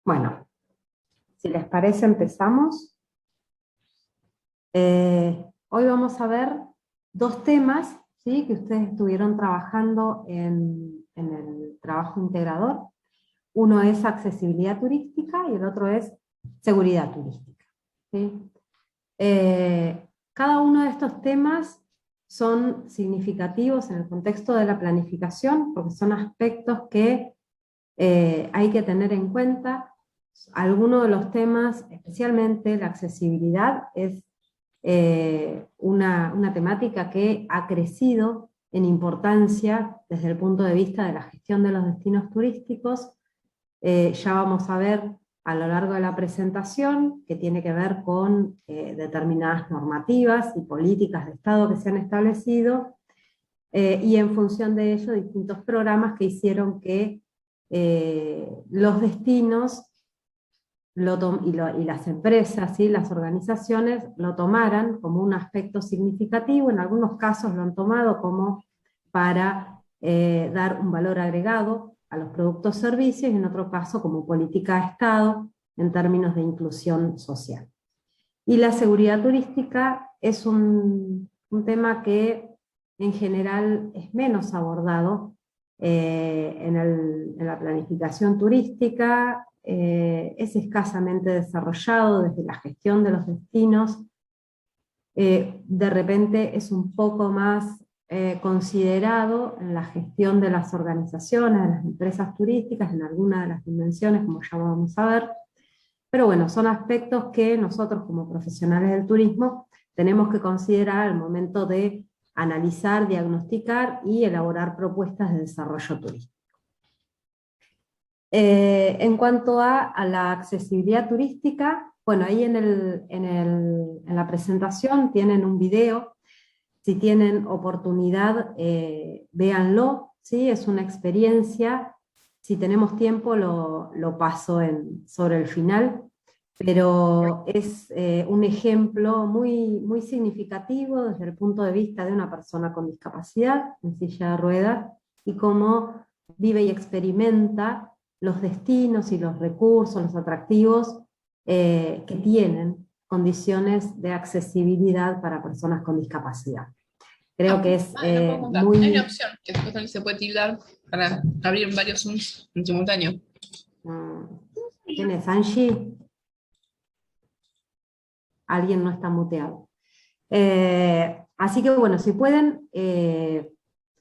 Bueno, si les parece empezamos. Hoy vamos a ver dos temas, ¿sí?, que ustedes estuvieron trabajando en el trabajo integrador. Uno es accesibilidad turística y el otro es seguridad turística, ¿sí? Cada uno de estos temas son significativos en el contexto de la planificación porque son aspectos que hay que tener en cuenta. Algunos de los temas, especialmente la accesibilidad, es una temática que ha crecido en importancia desde el punto de vista de la gestión de los destinos turísticos. Ya vamos a ver a lo largo de la presentación que tiene que ver con determinadas normativas y políticas de Estado que se han establecido, y en función de ello distintos programas que hicieron que los destinos y las empresas, ¿sí?, las organizaciones lo tomaran como un aspecto significativo. En algunos casos lo han tomado como para dar un valor agregado a los productos o servicios, y en otro caso como política de Estado en términos de inclusión social. Y la seguridad turística es un tema que en general es menos abordado en la planificación turística, es escasamente desarrollado desde la gestión de los destinos. De repente es un poco más considerado en la gestión de las organizaciones, de las empresas turísticas, en alguna de las dimensiones, como ya vamos a ver. Pero bueno, son aspectos que nosotros como profesionales del turismo tenemos que considerar al momento de analizar, diagnosticar y elaborar propuestas de desarrollo turístico. En cuanto a la accesibilidad turística, bueno, ahí en la presentación tienen un video. Si tienen oportunidad, véanlo, ¿sí? Es una experiencia. Si tenemos tiempo lo paso sobre el final, pero es un ejemplo muy, muy significativo desde el punto de vista de una persona con discapacidad, en silla de ruedas, y cómo vive y experimenta los destinos y los recursos, los atractivos que tienen condiciones de accesibilidad para personas con discapacidad. Creo que es muy... Hay una opción que después también se puede tildar para abrir varios Zooms en simultáneo. ¿Quién es Angie? Alguien no está muteado. Así que bueno, si pueden,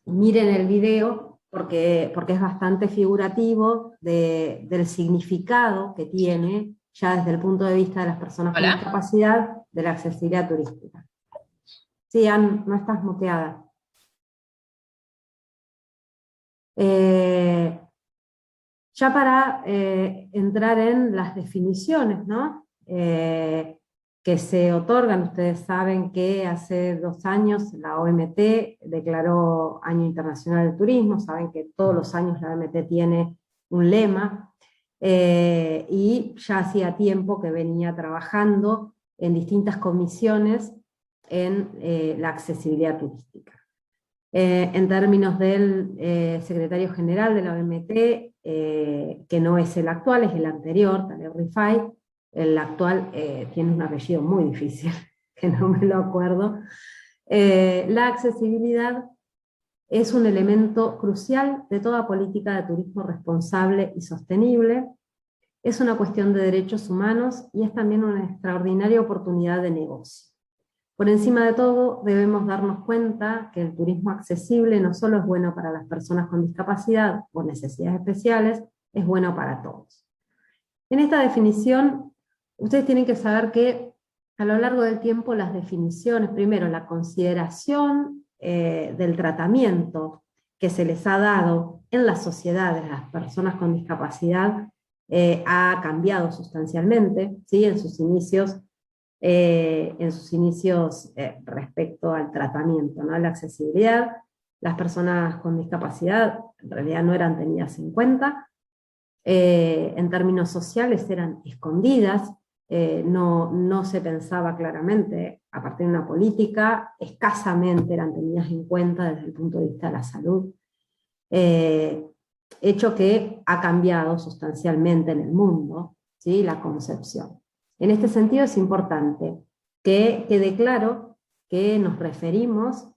miren el video porque es bastante figurativo del significado que tiene, ya desde el punto de vista de las personas con discapacidad, de la accesibilidad turística. Sí, Ann, no estás muteada. Ya para entrar en las definiciones, ¿no?, que se otorgan. Ustedes saben que hace 2 años la OMT declaró Año Internacional del Turismo, saben que todos los años la OMT tiene un lema, y ya hacía tiempo que venía trabajando en distintas comisiones en la accesibilidad turística. En términos del secretario general de la OMT, que no es el actual, es el anterior, Taleb Rifai. El actual tiene un apellido muy difícil, que no me lo acuerdo. La accesibilidad es un elemento crucial de toda política de turismo responsable y sostenible. Es una cuestión de derechos humanos y es también una extraordinaria oportunidad de negocio. Por encima de todo, debemos darnos cuenta que el turismo accesible no solo es bueno para las personas con discapacidad o necesidades especiales, es bueno para todos. En esta definición, ustedes tienen que saber que a lo largo del tiempo las definiciones, primero la consideración del tratamiento que se les ha dado en la sociedad de las personas con discapacidad ha cambiado sustancialmente, ¿sí?, en sus inicios respecto al tratamiento, ¿no? La accesibilidad, las personas con discapacidad en realidad no eran tenidas en cuenta, en términos sociales eran escondidas, no se pensaba claramente a partir de una política, escasamente eran tenidas en cuenta desde el punto de vista de la salud. hecho que ha cambiado sustancialmente en el mundo, ¿sí?, la concepción. En este sentido es importante que quede claro que nos referimos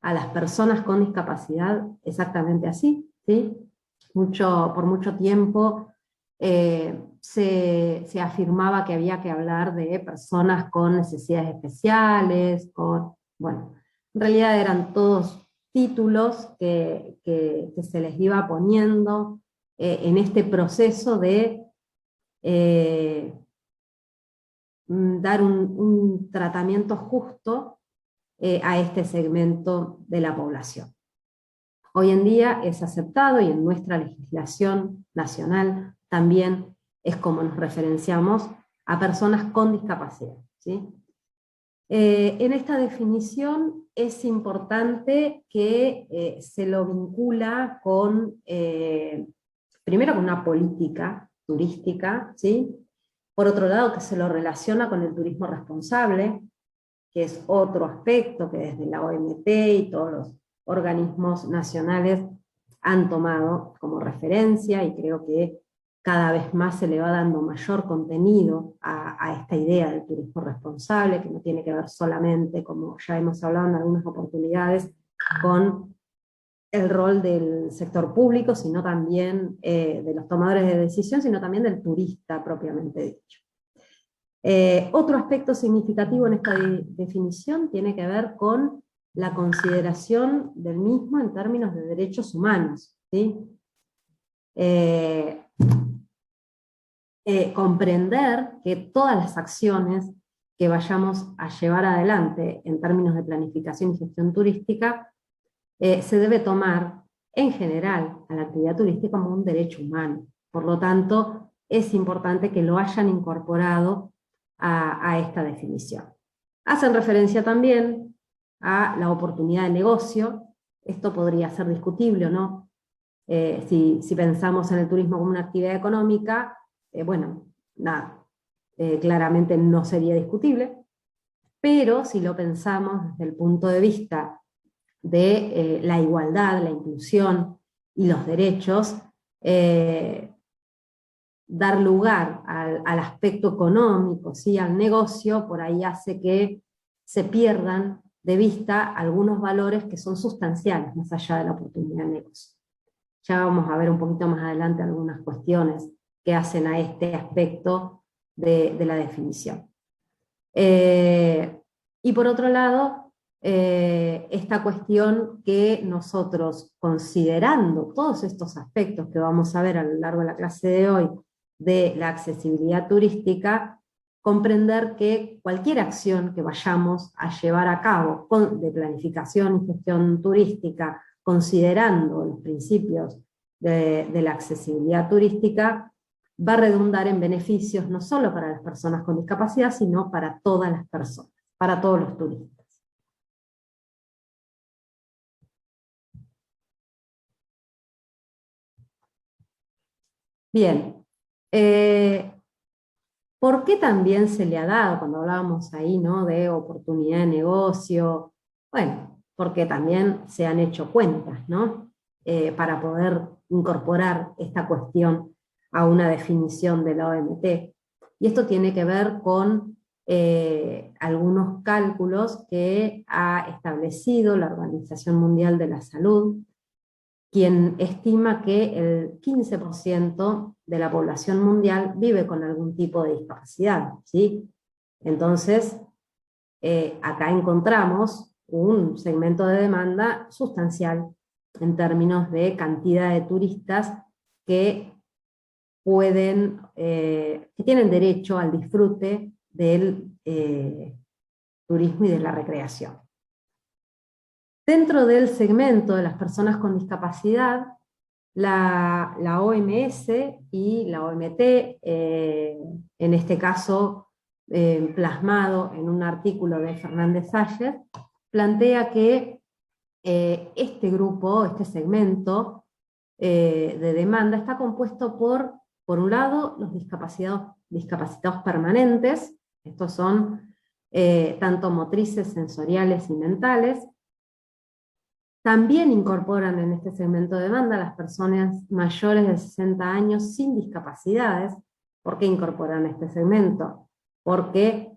a las personas con discapacidad exactamente así, ¿sí? Por mucho tiempo se afirmaba que había que hablar de personas con necesidades especiales, bueno, en realidad eran todos títulos que se les iba poniendo en este proceso de dar un tratamiento justo a este segmento de la población. Hoy en día es aceptado y en nuestra legislación nacional también es como nos referenciamos a personas con discapacidad, ¿sí? En esta definición es importante que se lo vincula con, primero con una política turística, ¿sí? Por otro lado que se lo relaciona con el turismo responsable, que es otro aspecto que desde la OMT y todos los organismos nacionales han tomado como referencia, y creo que cada vez más se le va dando mayor contenido a esta idea del turismo responsable, que no tiene que ver solamente, como ya hemos hablado en algunas oportunidades, con el rol del sector público, sino también de los tomadores de decisión, sino también del turista propiamente dicho. Otro aspecto significativo en esta definición tiene que ver con la consideración del mismo en términos de derechos humanos, ¿sí? Comprender que todas las acciones que vayamos a llevar adelante en términos de planificación y gestión turística se debe tomar en general a la actividad turística como un derecho humano. Por lo tanto, es importante que lo hayan incorporado a esta definición. Hacen referencia también a la oportunidad de negocio. Esto podría ser discutible o no. Si pensamos en el turismo como una actividad económica, bueno, nada, claramente no sería discutible, pero si lo pensamos desde el punto de vista de la igualdad, la inclusión y los derechos, dar lugar al aspecto económico, ¿sí?, al negocio, por ahí hace que se pierdan de vista algunos valores que son sustanciales, más allá de la oportunidad de negocio. Ya vamos a ver un poquito más adelante algunas cuestiones que hacen a este aspecto de la definición. Y por otro lado, esta cuestión que nosotros, considerando todos estos aspectos que vamos a ver a lo largo de la clase de hoy, de la accesibilidad turística, comprender que cualquier acción que vayamos a llevar a cabo de planificación y gestión turística, considerando los principios de la accesibilidad turística, va a redundar en beneficios no solo para las personas con discapacidad, sino para todas las personas, para todos los turistas. Bien, ¿por qué también se le ha dado, cuando hablábamos ahí, ¿no?, de oportunidad de negocio? Bueno, porque también se han hecho cuentas, ¿no?, para poder incorporar esta cuestión a una definición de la OMT. Y esto tiene que ver con algunos cálculos que ha establecido la Organización Mundial de la Salud, quien estima que el 15% de la población mundial vive con algún tipo de discapacidad, ¿sí? Entonces, acá encontramos un segmento de demanda sustancial en términos de cantidad de turistas que que tienen derecho al disfrute del turismo y de la recreación. Dentro del segmento de las personas con discapacidad, la OMS y la OMT, en este caso plasmado en un artículo de Fernández Salles, plantea que este grupo, este segmento de demanda está compuesto por un lado, los discapacitados permanentes, estos son tanto motrices, sensoriales y mentales, También incorporan en este segmento de demanda las personas mayores de 60 años sin discapacidades. ¿Por qué incorporan este segmento? Porque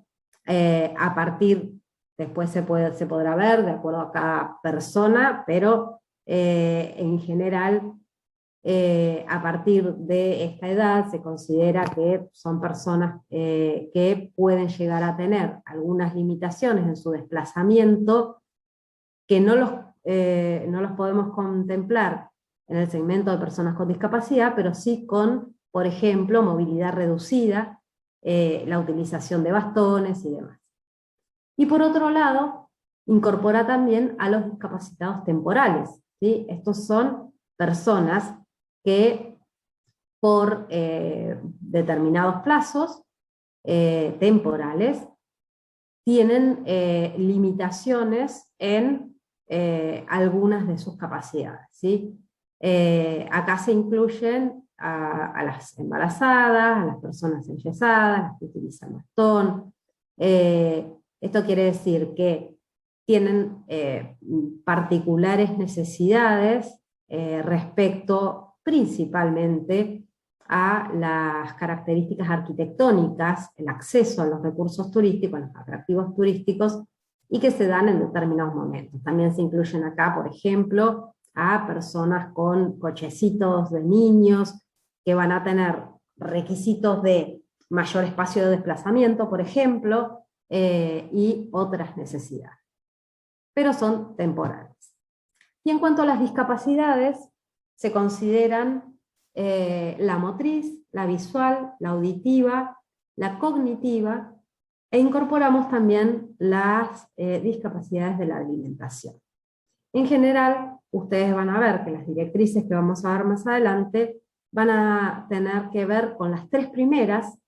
a partir, después se podrá ver de acuerdo a cada persona, pero en general a partir de esta edad se considera que son personas que pueden llegar a tener algunas limitaciones en su desplazamiento que no los podemos contemplar en el segmento de personas con discapacidad, pero sí con, por ejemplo, movilidad reducida, la utilización de bastones y demás. Y por otro lado, incorpora también a los discapacitados temporales, ¿sí? Estos son personas que por determinados plazos temporales tienen limitaciones en algunas de sus capacidades, ¿sí? Acá se incluyen a las embarazadas, a las personas enyesadas, las que utilizan bastón. Esto quiere decir que tienen particulares necesidades respecto principalmente a las características arquitectónicas, el acceso a los recursos turísticos, a los atractivos turísticos, y que se dan en determinados momentos. También se incluyen acá, por ejemplo, a personas con cochecitos de niños, que van a tener requisitos de mayor espacio de desplazamiento, por ejemplo, y otras necesidades. Pero son temporales. Y en cuanto a las discapacidades, se consideran la motriz, la visual, la auditiva, la cognitiva, e incorporamos también las discapacidades de la alimentación. En general, ustedes van a ver que las directrices que vamos a ver más adelante van a tener que ver con las tres primeras,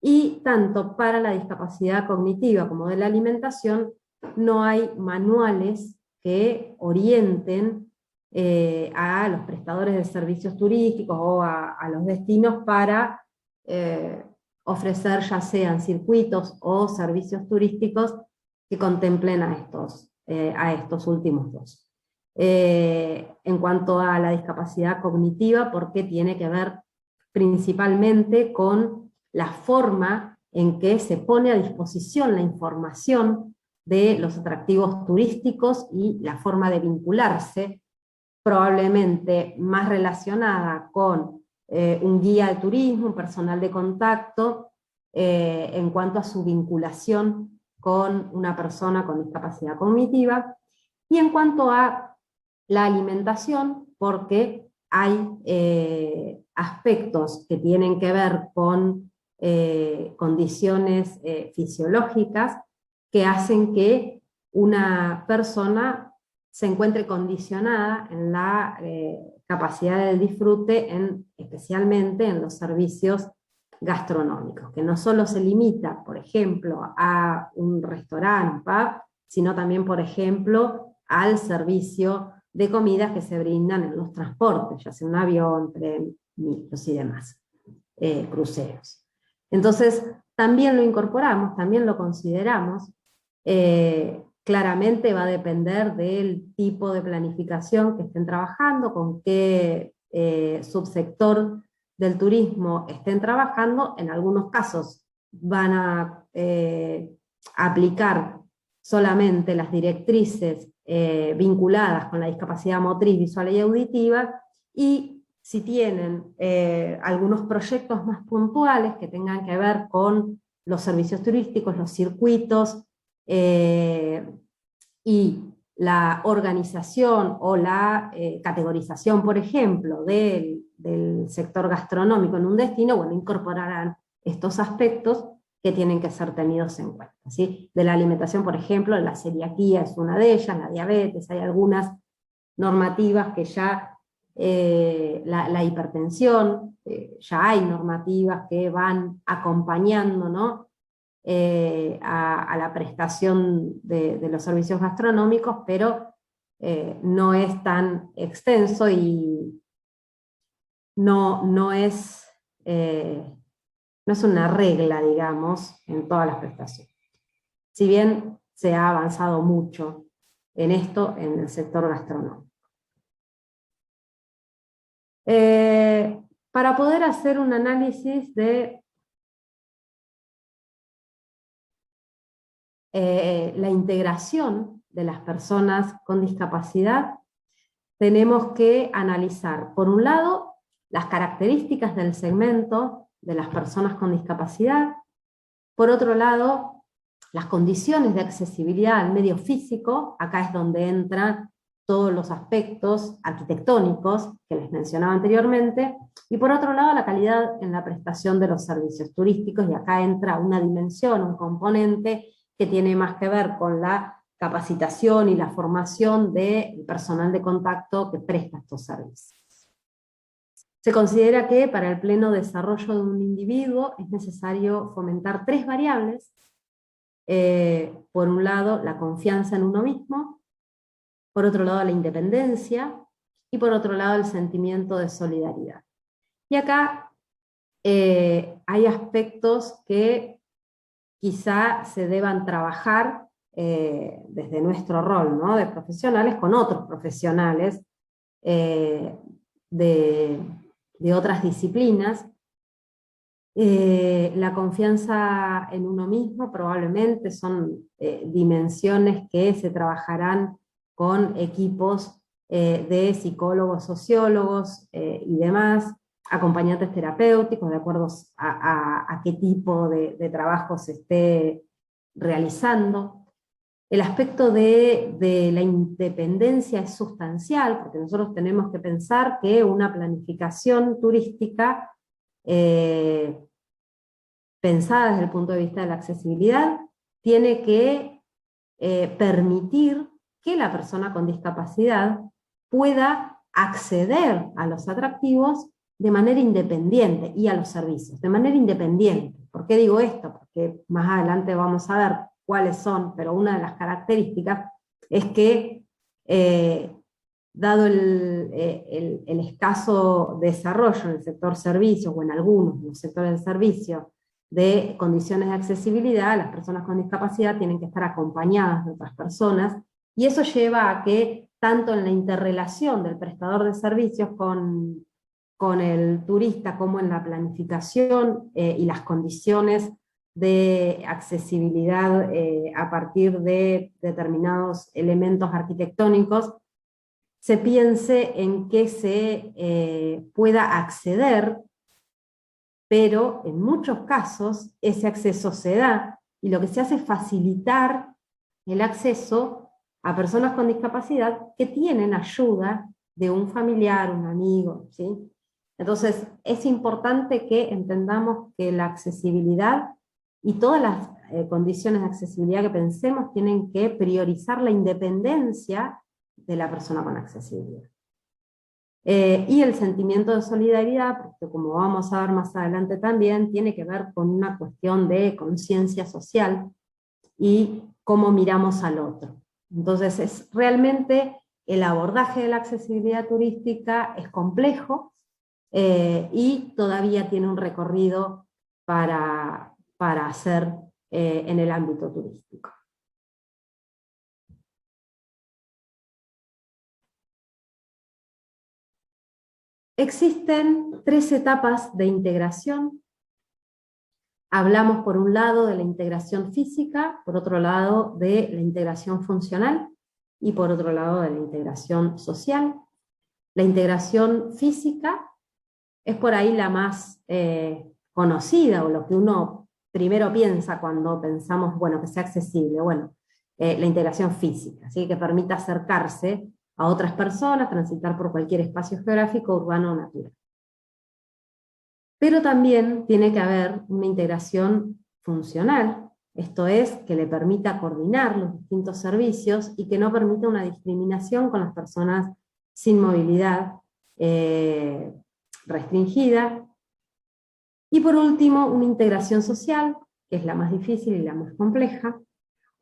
y tanto para la discapacidad cognitiva como de la alimentación no hay manuales que orienten a los prestadores de servicios turísticos o a los destinos para ofrecer ya sean circuitos o servicios turísticos que contemplen a estos últimos dos. En cuanto a la discapacidad cognitiva, porque tiene que ver principalmente con la forma en que se pone a disposición la información de los atractivos turísticos y la forma de vincularse, probablemente más relacionada con un guía de turismo, un personal de contacto, en cuanto a su vinculación con una persona con discapacidad cognitiva, y en cuanto a la alimentación, porque hay aspectos que tienen que ver con condiciones fisiológicas que hacen que una persona se encuentre condicionada en la capacidad de disfrute, especialmente en los servicios gastronómicos, que no solo se limita, por ejemplo, a un restaurante, un pub, sino también, por ejemplo, al servicio de comidas que se brindan en los transportes, ya sea un avión, tren, micros y demás, cruceros. Entonces, también lo incorporamos, también lo consideramos. Claramente va a depender del tipo de planificación que estén trabajando, con qué subsector del turismo estén trabajando. En algunos casos van a aplicar solamente las directrices vinculadas con la discapacidad motriz, visual y auditiva, y si tienen algunos proyectos más puntuales que tengan que ver con los servicios turísticos, los circuitos, y la organización o la categorización, por ejemplo, del sector gastronómico en un destino, bueno, incorporarán estos aspectos que tienen que ser tenidos en cuenta, ¿sí? De la alimentación, por ejemplo, la celiaquía es una de ellas, la diabetes, hay algunas normativas que ya, la hipertensión, ya hay normativas que van acompañando, ¿no?, a la prestación de los servicios gastronómicos, pero no es tan extenso y no es una regla, digamos, en todas las prestaciones. Si bien se ha avanzado mucho en esto en el sector gastronómico. Para poder hacer un análisis de la integración de las personas con discapacidad, tenemos que analizar, por un lado, las características del segmento de las personas con discapacidad, por otro lado, las condiciones de accesibilidad al medio físico, acá es donde entran todos los aspectos arquitectónicos que les mencionaba anteriormente, y por otro lado la calidad en la prestación de los servicios turísticos, y acá entra una dimensión, un componente que tiene más que ver con la capacitación y la formación del personal de contacto que presta estos servicios. Se considera que para el pleno desarrollo de un individuo es necesario fomentar 3 variables. Por un lado, la confianza en uno mismo, por otro lado, la independencia, y por otro lado, el sentimiento de solidaridad. Y acá hay aspectos que quizá se deban trabajar desde nuestro rol, ¿no?, de profesionales con otros profesionales de otras disciplinas. La confianza en uno mismo probablemente son dimensiones que se trabajarán con equipos de psicólogos, sociólogos y demás, acompañantes terapéuticos, de acuerdo a qué tipo de trabajo se esté realizando. El aspecto de la independencia es sustancial, porque nosotros tenemos que pensar que una planificación turística pensada desde el punto de vista de la accesibilidad tiene que permitir que la persona con discapacidad pueda acceder a los atractivos de manera independiente y a los servicios, de manera independiente. ¿Por qué digo esto? Porque más adelante vamos a ver cuáles son, pero una de las características es que, dado el escaso desarrollo en el sector servicios, o en algunos de los sectores de servicios, de condiciones de accesibilidad, las personas con discapacidad tienen que estar acompañadas de otras personas, y eso lleva a que, tanto en la interrelación del prestador de servicios con el turista, como en la planificación y las condiciones de accesibilidad a partir de determinados elementos arquitectónicos, se piense en que se pueda acceder, pero en muchos casos ese acceso se da, y lo que se hace es facilitar el acceso a personas con discapacidad que tienen ayuda de un familiar, un amigo, ¿sí? Entonces es importante que entendamos que la accesibilidad y todas las condiciones de accesibilidad que pensemos tienen que priorizar la independencia de la persona con accesibilidad. Y el sentimiento de solidaridad, porque como vamos a ver más adelante también, tiene que ver con una cuestión de conciencia social y cómo miramos al otro. Entonces es realmente el abordaje de la accesibilidad turística es complejo y todavía tiene un recorrido para hacer en el ámbito turístico. Existen 3 etapas de integración. Hablamos por un lado de la integración física, por otro lado de la integración funcional y por otro lado de la integración social. La integración física es por ahí la más conocida, o lo que uno primero piensa cuando pensamos, bueno, que sea accesible. Bueno, la integración física, ¿sí?, que permita acercarse a otras personas, transitar por cualquier espacio geográfico, urbano o natural. Pero también tiene que haber una integración funcional, esto es, que le permita coordinar los distintos servicios y que no permita una discriminación con las personas sin movilidad restringida. Y por último, una integración social, que es la más difícil y la más compleja,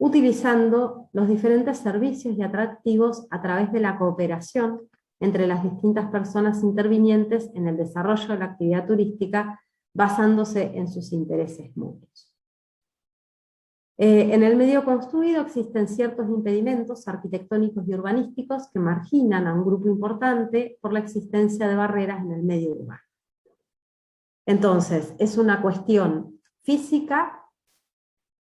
utilizando los diferentes servicios y atractivos a través de la cooperación entre las distintas personas intervinientes en el desarrollo de la actividad turística, basándose en sus intereses mutuos. En el medio construido existen ciertos impedimentos arquitectónicos y urbanísticos que marginan a un grupo importante por la existencia de barreras en el medio urbano. Entonces, es una cuestión física,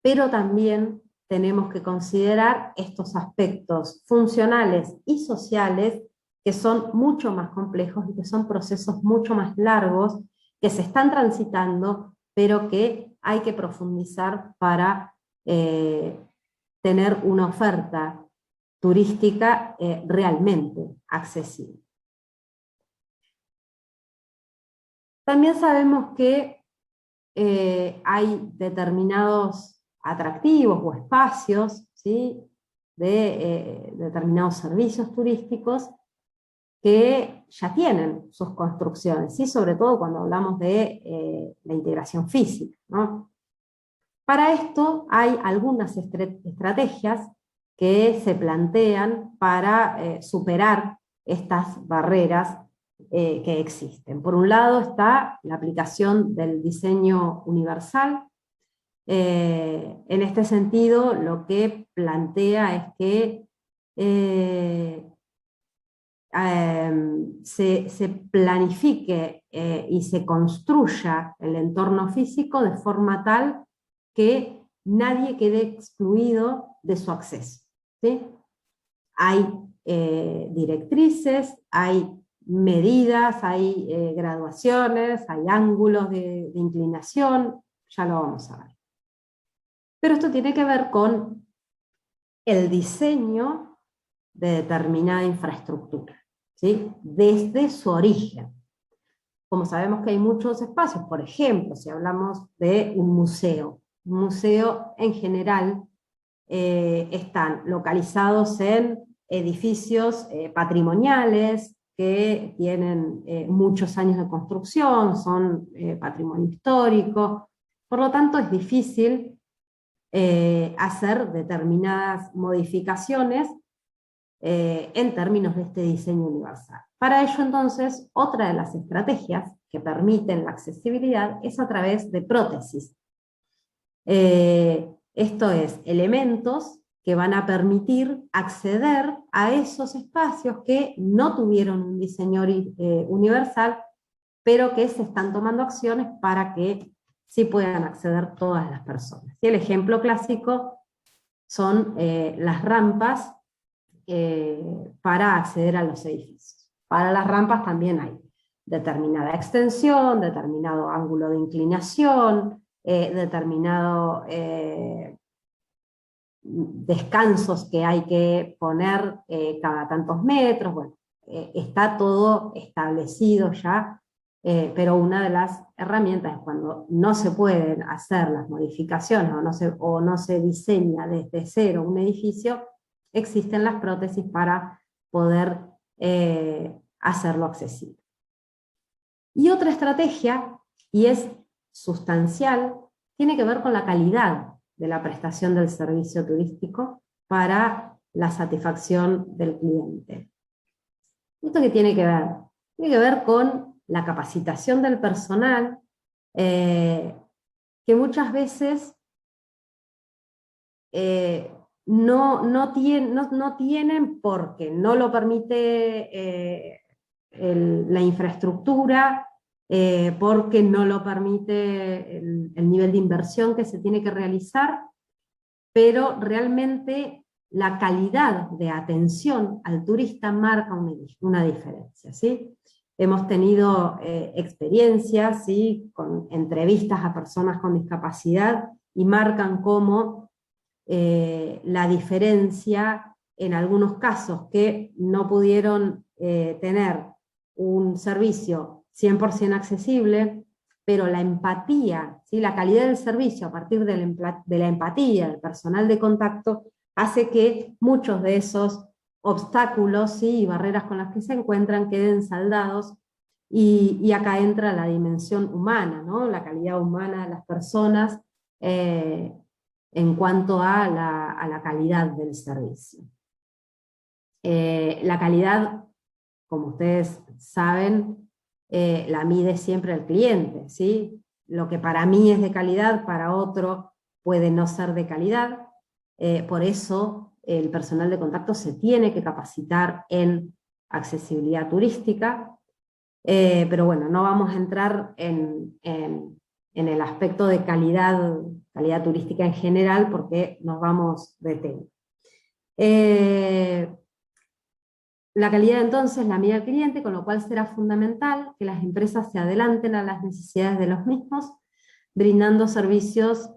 pero también tenemos que considerar estos aspectos funcionales y sociales que son mucho más complejos y que son procesos mucho más largos que se están transitando, pero que hay que profundizar para tener una oferta turística realmente accesible. También sabemos que hay determinados atractivos o espacios, ¿sí?, de determinados servicios turísticos que ya tienen sus construcciones, ¿sí?, sobre todo cuando hablamos de la integración física, ¿no? Para esto hay algunas estrategias que se plantean para superar estas barreras que existen. Por un lado está la aplicación del diseño universal. En este sentido, lo que plantea es que se planifique y se construya el entorno físico de forma tal que nadie quede excluido de su acceso, ¿sí? Hay directrices, hay medidas, hay graduaciones, hay ángulos de inclinación, ya lo vamos a ver. Pero esto tiene que ver con el diseño de determinada infraestructura, ¿sí?, desde su origen. Como sabemos que hay muchos espacios, por ejemplo, si hablamos de un museo en general están localizados en edificios patrimoniales que tienen muchos años de construcción, son patrimonio histórico, por lo tanto es difícil hacer determinadas modificaciones en términos de este diseño universal. Para ello, entonces, otra de las estrategias que permiten la accesibilidad es a través de prótesis. Esto es, elementos que van a permitir acceder a esos espacios que no tuvieron un diseño universal, pero que se están tomando acciones para que sí puedan acceder todas las personas. Y el ejemplo clásico son las rampas para acceder a los edificios. Para las rampas también hay determinada extensión, determinado ángulo de inclinación, determinado descansos que hay que poner cada tantos metros. Bueno, está todo establecido ya, pero una de las herramientas es cuando no se pueden hacer las modificaciones o no se diseña desde cero un edificio, existen las prótesis para poder hacerlo accesible. Y otra estrategia, y es sustancial, tiene que ver con la calidad de la prestación del servicio turístico para la satisfacción del cliente. ¿Esto qué tiene que ver? Tiene que ver con la capacitación del personal, que muchas veces no tienen porque no lo permite la infraestructura, porque no lo permite el nivel de inversión que se tiene que realizar, pero realmente la calidad de atención al turista marca una diferencia, ¿sí? Hemos tenido experiencias, ¿sí?, con entrevistas a personas con discapacidad y marcan cómo la diferencia en algunos casos que no pudieron tener un servicio 100% accesible, pero la empatía, ¿sí?, la calidad del servicio a partir de la empatía del personal de contacto hace que muchos de esos obstáculos, ¿sí?, y barreras con las que se encuentran queden saldados, y acá entra la dimensión humana, ¿no?, la calidad humana de las personas en cuanto a la calidad del servicio. La calidad, como ustedes saben, la mide siempre el cliente, ¿sí? Lo que para mí es de calidad, para otro puede no ser de calidad, por eso el personal de contacto se tiene que capacitar en accesibilidad turística, pero bueno, no vamos a entrar en el aspecto de calidad turística en general, porque nos vamos de tema. La calidad entonces la mira el cliente, con lo cual será fundamental que las empresas se adelanten a las necesidades de los mismos, brindando servicios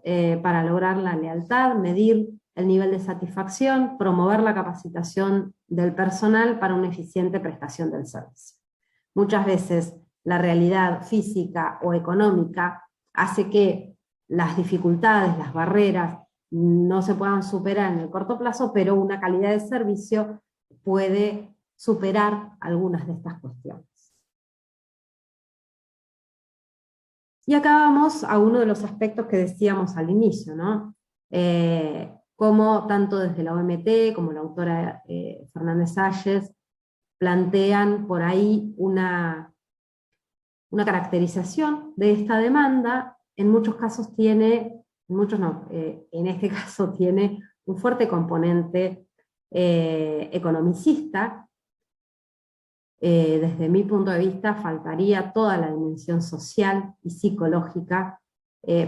para lograr la lealtad, medir el nivel de satisfacción, promover la capacitación del personal para una eficiente prestación del servicio. Muchas veces la realidad física o económica hace que las dificultades, las barreras, no se puedan superar en el corto plazo, pero una calidad de servicio puede superar algunas de estas cuestiones. Y acá vamos a uno de los aspectos que decíamos al inicio, ¿no? Cómo tanto desde la OMT como la autora Fernández Salles plantean por ahí una caracterización de esta demanda. En muchos casos tiene, en muchos no, en este caso tiene un fuerte componente economicista. Desde mi punto de vista faltaría toda la dimensión social y psicológica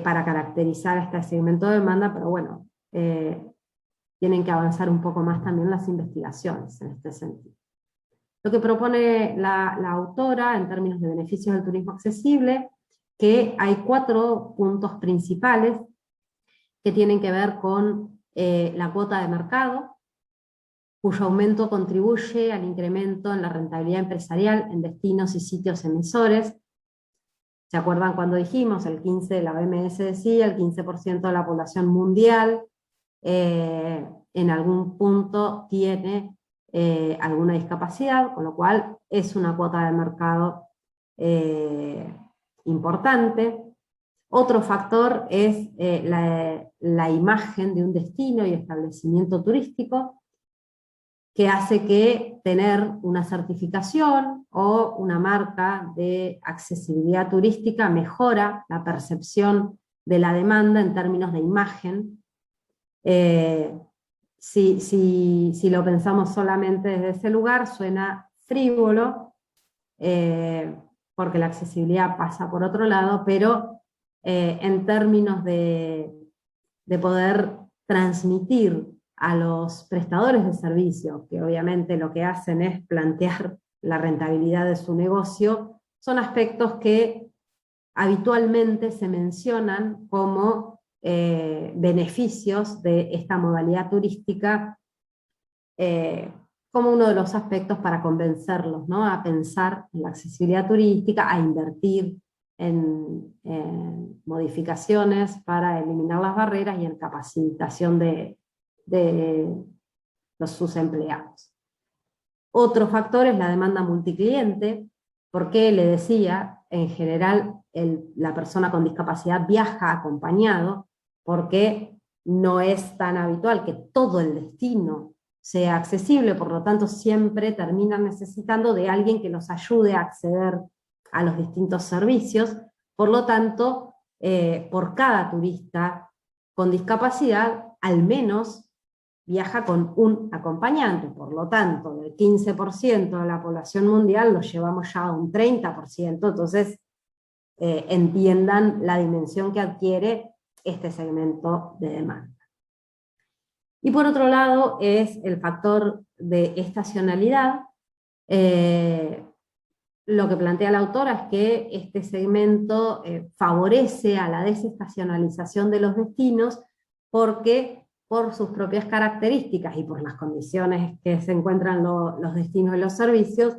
para caracterizar a este segmento de demanda, pero bueno, tienen que avanzar un poco más también las investigaciones en este sentido. Lo que propone la autora en términos de beneficios del turismo accesible, que hay 4 puntos principales que tienen que ver con la cuota de mercado, cuyo aumento contribuye al incremento en la rentabilidad empresarial en destinos y sitios emisores. ¿Se acuerdan cuando dijimos? El 15% de la OMS decía, el 15% de la población mundial en algún punto tiene alguna discapacidad, con lo cual es una cuota de mercado importante. Otro factor es la imagen de un destino y establecimiento turístico, que hace que tener una certificación o una marca de accesibilidad turística mejora la percepción de la demanda en términos de imagen. Si lo pensamos solamente desde ese lugar, suena frívolo, porque la accesibilidad pasa por otro lado, pero en términos de poder transmitir a los prestadores de servicio, que obviamente lo que hacen es plantear la rentabilidad de su negocio, son aspectos que habitualmente se mencionan como beneficios de esta modalidad turística, como uno de los aspectos para convencerlos, ¿no?, a pensar en la accesibilidad turística, a invertir en modificaciones para eliminar las barreras y en capacitación de sus empleados. Otro factor es la demanda multicliente, porque le decía, en general la persona con discapacidad viaja acompañado, porque no es tan habitual que todo el destino sea accesible, por lo tanto siempre terminan necesitando de alguien que los ayude a acceder a los distintos servicios. Por lo tanto, por cada turista con discapacidad, al menos viaja con un acompañante. Por lo tanto, del 15% de la población mundial lo llevamos ya a un 30%, entonces entiendan la dimensión que adquiere este segmento de demanda. Y por otro lado es el factor de estacionalidad. Lo que plantea la autora es que este segmento favorece a la desestacionalización de los destinos, porque por sus propias características y por las condiciones que se encuentran los destinos y los servicios,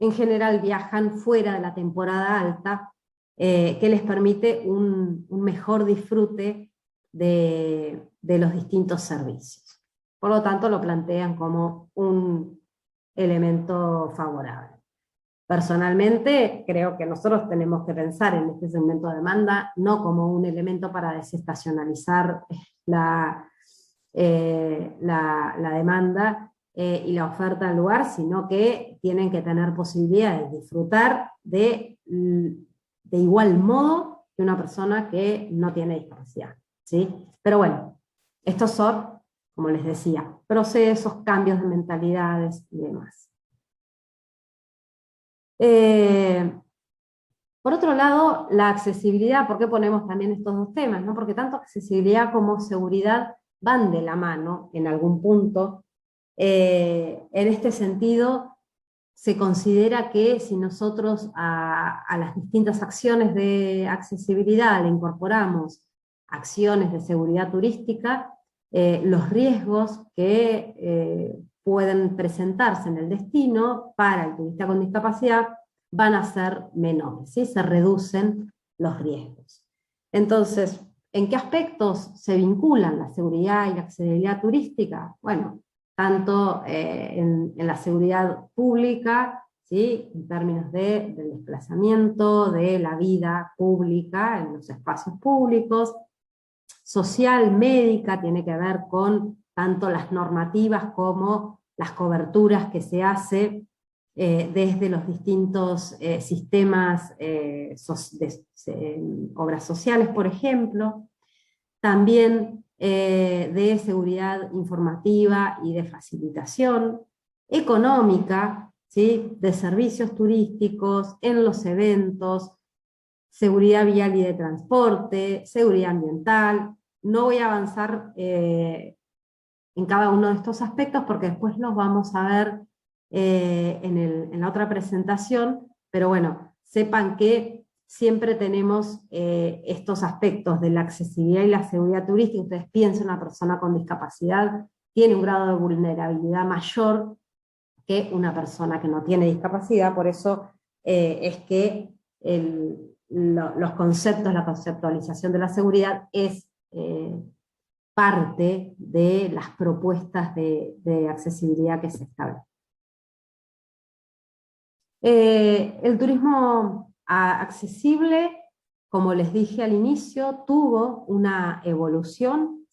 en general viajan fuera de la temporada alta, que les permite un mejor disfrute de los distintos servicios. Por lo tanto, lo plantean como un elemento favorable. Personalmente, creo que nosotros tenemos que pensar en este segmento de demanda no como un elemento para desestacionalizar la demanda y la oferta del lugar, sino que tienen que tener posibilidades de disfrutar de igual modo que una persona que no tiene discapacidad. ¿sí? Pero bueno, estos son, como les decía, procesos, cambios de mentalidades y demás. Por otro lado, la accesibilidad, ¿por qué ponemos también estos dos temas? ¿No? Porque tanto accesibilidad como seguridad van de la mano en algún punto. En este sentido, se considera que si nosotros a las distintas acciones de accesibilidad le incorporamos acciones de seguridad turística, los riesgos que pueden presentarse en el destino para el turista con discapacidad van a ser menores, ¿sí? Se reducen los riesgos. Entonces, ¿en qué aspectos se vinculan la seguridad y la accesibilidad turística? Bueno, tanto en la seguridad pública, ¿sí? En términos del desplazamiento, de la vida pública en los espacios públicos, social, médica, tiene que ver con tanto las normativas como las coberturas que se hace desde los distintos sistemas de obras sociales, por ejemplo, también de seguridad informativa y de facilitación, económica, ¿sí? De servicios turísticos, en los eventos, seguridad vial y de transporte, seguridad ambiental. No voy a avanzar en cada uno de estos aspectos porque después los vamos a ver en la otra presentación, pero bueno, sepan que siempre tenemos estos aspectos de la accesibilidad y la seguridad turística. Ustedes piensen, una persona con discapacidad tiene un grado de vulnerabilidad mayor que una persona que no tiene discapacidad, por eso es que los conceptos, la conceptualización de la seguridad es parte de las propuestas de accesibilidad que se establecen. El turismo accesible, como les dije al inicio, tuvo una evolución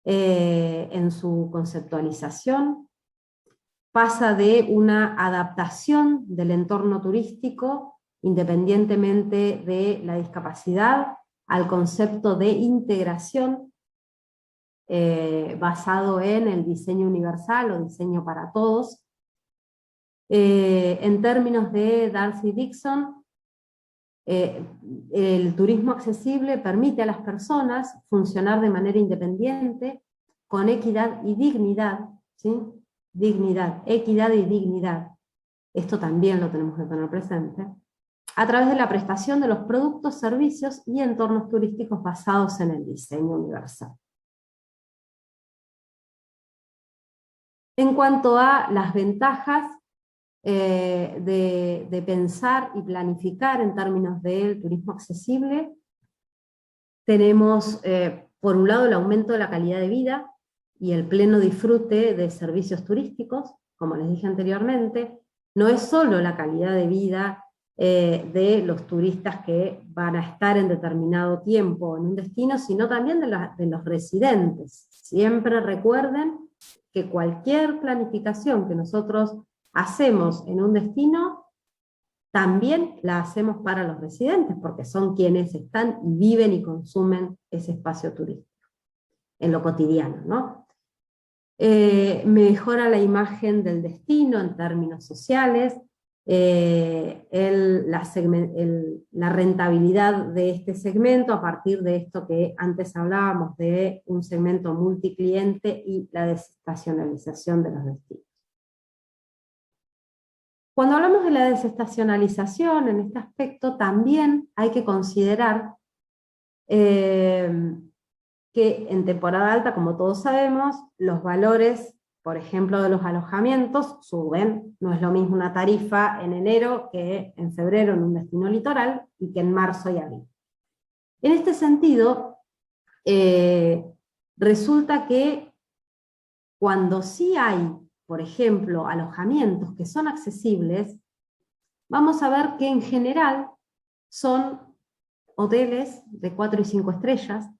en su conceptualización, pasa de una adaptación del entorno turístico, independientemente de la discapacidad, al concepto de integración basado en el diseño universal o diseño para todos. En términos de Darcy Dixon, el turismo accesible permite a las personas funcionar de manera independiente, con equidad y dignidad, ¿sí? Dignidad, equidad y dignidad. Esto también lo tenemos que tener presente, a través de la prestación de los productos, servicios y entornos turísticos basados en el diseño universal. En cuanto a las ventajas de pensar y planificar en términos del turismo accesible, tenemos por un lado el aumento de la calidad de vida y el pleno disfrute de servicios turísticos, como les dije anteriormente. No es solo la calidad de vida de los turistas que van a estar en determinado tiempo en un destino, sino también de los residentes. Siempre recuerden que cualquier planificación que nosotros hacemos en un destino, también la hacemos para los residentes, porque son quienes están y viven y consumen ese espacio turístico, en lo cotidiano, ¿no? Mejora la imagen del destino en términos sociales, la rentabilidad de este segmento a partir de esto que antes hablábamos de un segmento multicliente y la desestacionalización de los destinos. Cuando hablamos de la desestacionalización, en este aspecto también hay que considerar que en temporada alta, como todos sabemos, los valores, por ejemplo, de los alojamientos suben. No es lo mismo una tarifa en enero que en febrero en un destino litoral y que en marzo y abril. En este sentido, resulta que cuando sí hay, por ejemplo, alojamientos que son accesibles, vamos a ver que en general son hoteles de 4 y 5 estrellas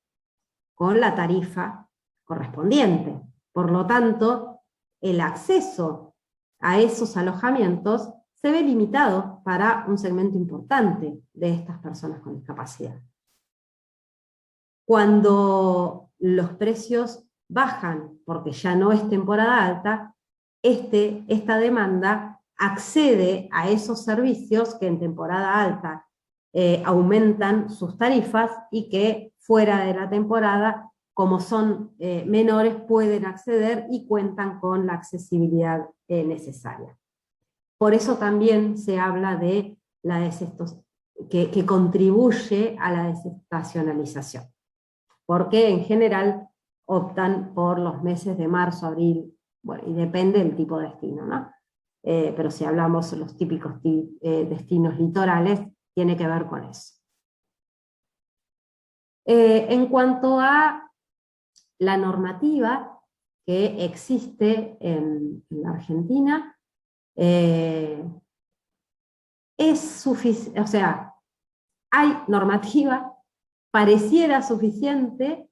con la tarifa correspondiente. Por lo tanto, el acceso a esos alojamientos se ve limitado para un segmento importante de estas personas con discapacidad. Cuando los precios bajan, porque ya no es temporada alta, esta demanda accede a esos servicios que en temporada alta aumentan sus tarifas y que fuera de la temporada, como son menores, pueden acceder y cuentan con la accesibilidad necesaria. Por eso también se habla de que contribuye a la desestacionalización, porque en general optan por los meses de marzo, abril, bueno, y depende del tipo de destino, ¿no? Pero si hablamos de los típicos destinos litorales, tiene que ver con eso. En cuanto a la normativa que existe en la Argentina, es suficiente, o sea, hay normativa, pareciera suficiente,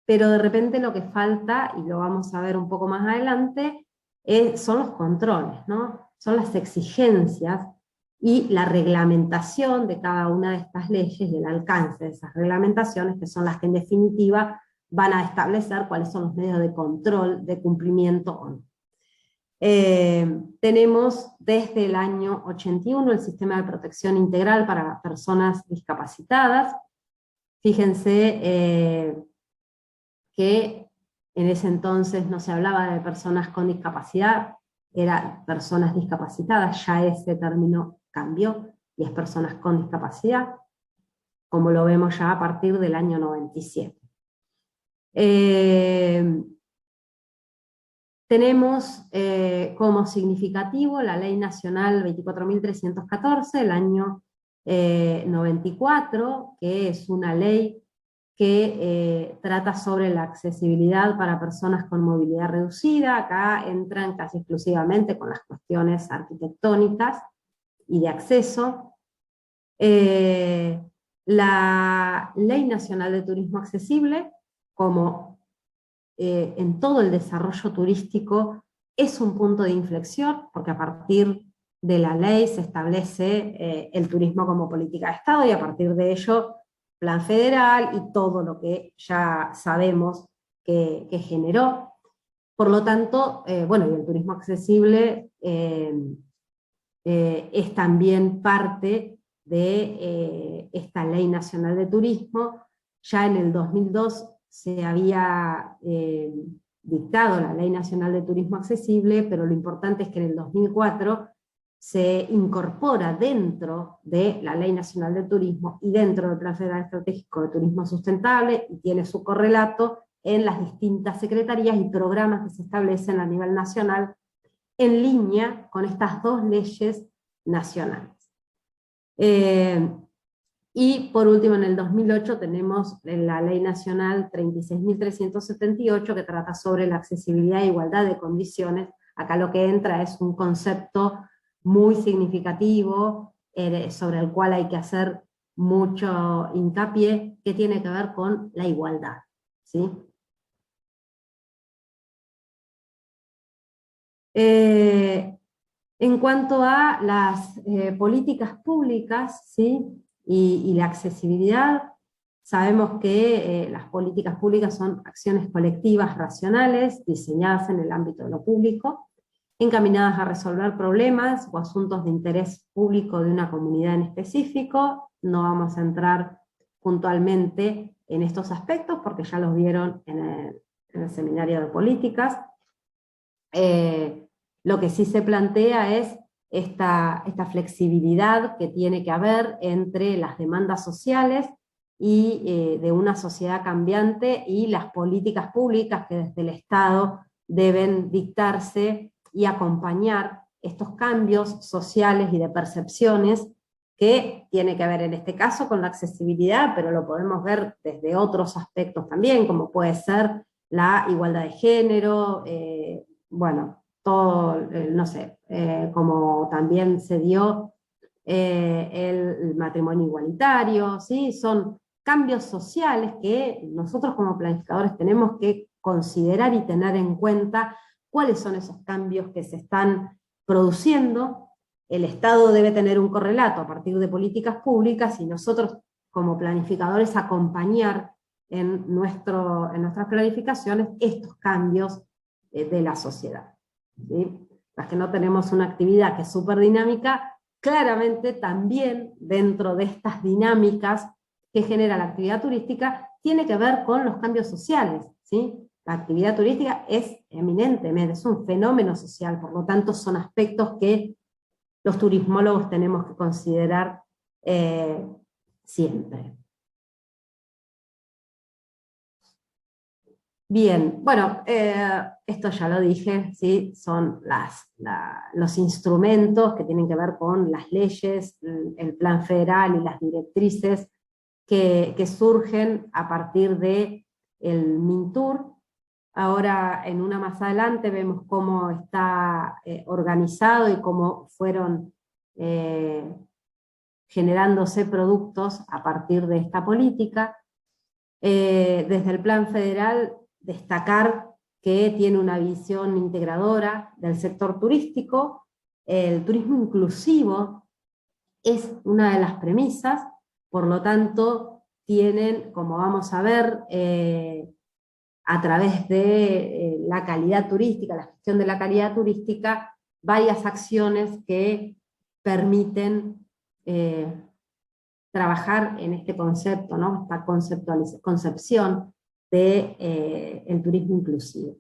pero de repente lo que falta, y lo vamos a ver un poco más adelante, son los controles, ¿no? Son las exigencias y la reglamentación de cada una de estas leyes y el alcance de esas reglamentaciones, que son las que en definitiva van a establecer cuáles son los medios de control de cumplimiento o no. Tenemos desde el año 81 el sistema de protección integral para personas discapacitadas. Fíjense que en ese entonces no se hablaba de personas con discapacidad, eran personas discapacitadas, ya ese término cambió y es personas con discapacidad, como lo vemos ya a partir del año 97. Tenemos como significativo la Ley Nacional 24.314 del año 94, que es una ley que trata sobre la accesibilidad para personas con movilidad reducida. Acá entran casi exclusivamente con las cuestiones arquitectónicas y de acceso. La Ley Nacional de Turismo Accesible, como en todo el desarrollo turístico, es un punto de inflexión, porque a partir de la ley se establece el turismo como política de Estado, y a partir de ello plan federal y todo lo que ya sabemos que generó. Por lo tanto, bueno, y el turismo accesible es también parte de esta Ley Nacional de Turismo. Ya en el 2002 se había dictado la Ley Nacional de Turismo Accesible, pero lo importante es que en el 2004 se incorpora dentro de la Ley Nacional de Turismo y dentro del Plan Federal Estratégico de Turismo Sustentable, y tiene su correlato en las distintas secretarías y programas que se establecen a nivel nacional en línea con estas dos leyes nacionales. Y por último, en el 2008 tenemos la Ley Nacional 36.378, que trata sobre la accesibilidad e igualdad de condiciones. Acá lo que entra es un concepto muy significativo, sobre el cual hay que hacer mucho hincapié, que tiene que ver con la igualdad, ¿sí? En cuanto a las políticas públicas, ¿sí? y la accesibilidad, sabemos que las políticas públicas son acciones colectivas racionales, diseñadas en el ámbito de lo público, encaminadas a resolver problemas o asuntos de interés público de una comunidad en específico. No vamos a entrar puntualmente en estos aspectos, porque ya los vieron en el seminario de políticas. Lo que sí se plantea es esta flexibilidad que tiene que haber entre las demandas sociales y de una sociedad cambiante, y las políticas públicas que desde el Estado deben dictarse y acompañar estos cambios sociales y de percepciones, que tiene que ver en este caso con la accesibilidad, pero lo podemos ver desde otros aspectos también, como puede ser la igualdad de género, bueno, todo, no sé, como también se dio el matrimonio igualitario, ¿sí? Son cambios sociales que nosotros como planificadores tenemos que considerar y tener en cuenta cuáles son esos cambios que se están produciendo. El Estado debe tener un correlato a partir de políticas públicas, y nosotros como planificadores acompañar en nuestras planificaciones estos cambios de la sociedad, ¿sí? Las que no tenemos una actividad que es súper dinámica, claramente también dentro de estas dinámicas que genera la actividad turística, tiene que ver con los cambios sociales, ¿sí? La actividad turística es eminentemente, es un fenómeno social, por lo tanto son aspectos que los turismólogos tenemos que considerar siempre. Bien, bueno, esto ya lo dije, ¿sí? Son los instrumentos que tienen que ver con las leyes, el plan federal y las directrices que surgen a partir del MINTUR. Ahora, en una más adelante, vemos cómo está organizado y cómo fueron generándose productos a partir de esta política. Desde el plan federal, destacar que tiene una visión integradora del sector turístico. El turismo inclusivo es una de las premisas, por lo tanto tienen, como vamos a ver, a través de la calidad turística, la gestión de la calidad turística, varias acciones que permiten trabajar en este concepto, ¿no? Esta concepción de el turismo inclusivo.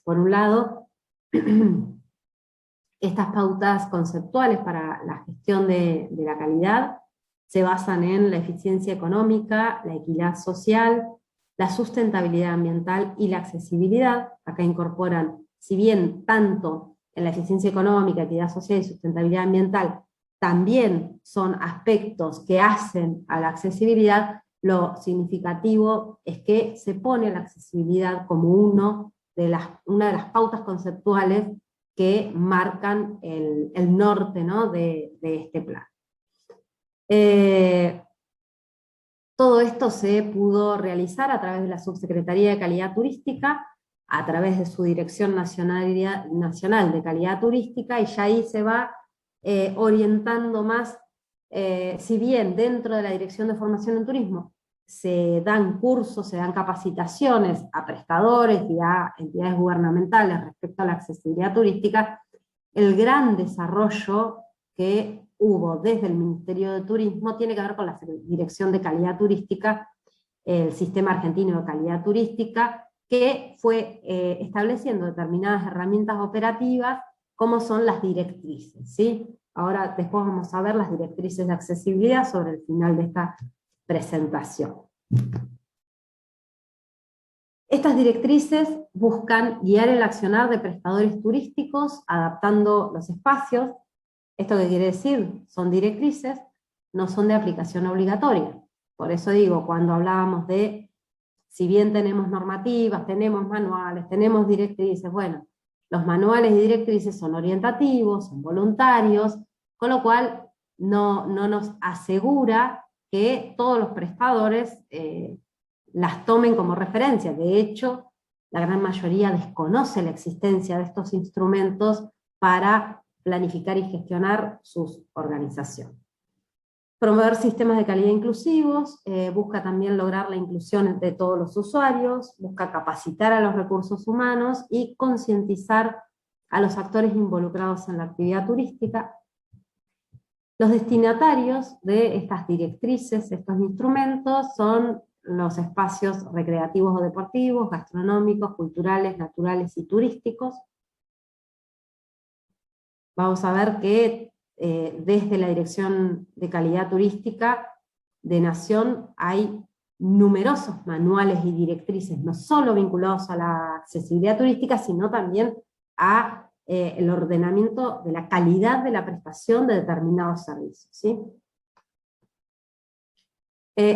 Por un lado, estas pautas conceptuales para la gestión de la calidad se basan en la eficiencia económica, la equidad social, la sustentabilidad ambiental y la accesibilidad. Acá incorporan, si bien tanto en la eficiencia económica, equidad social y sustentabilidad ambiental también son aspectos que hacen a la accesibilidad, lo significativo es que se pone la accesibilidad como una de las pautas conceptuales que marcan el norte, ¿no? de este plan. Todo esto se pudo realizar a través de la Subsecretaría de Calidad Turística, a través de su Dirección Nacional de Calidad Turística, y ya ahí se va orientando más, si bien dentro de la Dirección de Formación en Turismo se dan cursos, se dan capacitaciones a prestadores y a entidades gubernamentales respecto a la accesibilidad turística, el gran desarrollo que hubo desde el Ministerio de Turismo tiene que ver con la Dirección de Calidad Turística, el Sistema Argentino de Calidad Turística, que fue estableciendo determinadas herramientas operativas como son las directrices, ¿sí? Ahora después vamos a ver las directrices de accesibilidad sobre el final de esta presentación. Estas directrices buscan guiar el accionar de prestadores turísticos, adaptando los espacios. ¿Esto qué quiere decir? Son directrices, no son de aplicación obligatoria. Por eso digo, cuando hablábamos de, si bien tenemos normativas, tenemos manuales, tenemos directrices, bueno, los manuales y directrices son orientativos, son voluntarios, con lo cual no nos asegura que todos los prestadores las tomen como referencia. De hecho, la gran mayoría desconoce la existencia de estos instrumentos para planificar y gestionar sus organizaciones. Promover sistemas de calidad inclusivos, busca también lograr la inclusión de todos los usuarios, busca capacitar a los recursos humanos y concientizar a los actores involucrados en la actividad turística. Los destinatarios de estas directrices, estos instrumentos, son los espacios recreativos o deportivos, gastronómicos, culturales, naturales y turísticos. Vamos a ver que desde la Dirección de Calidad Turística de Nación hay numerosos manuales y directrices, no solo vinculados a la accesibilidad turística, sino también a el ordenamiento de la calidad de la prestación de determinados servicios, ¿sí?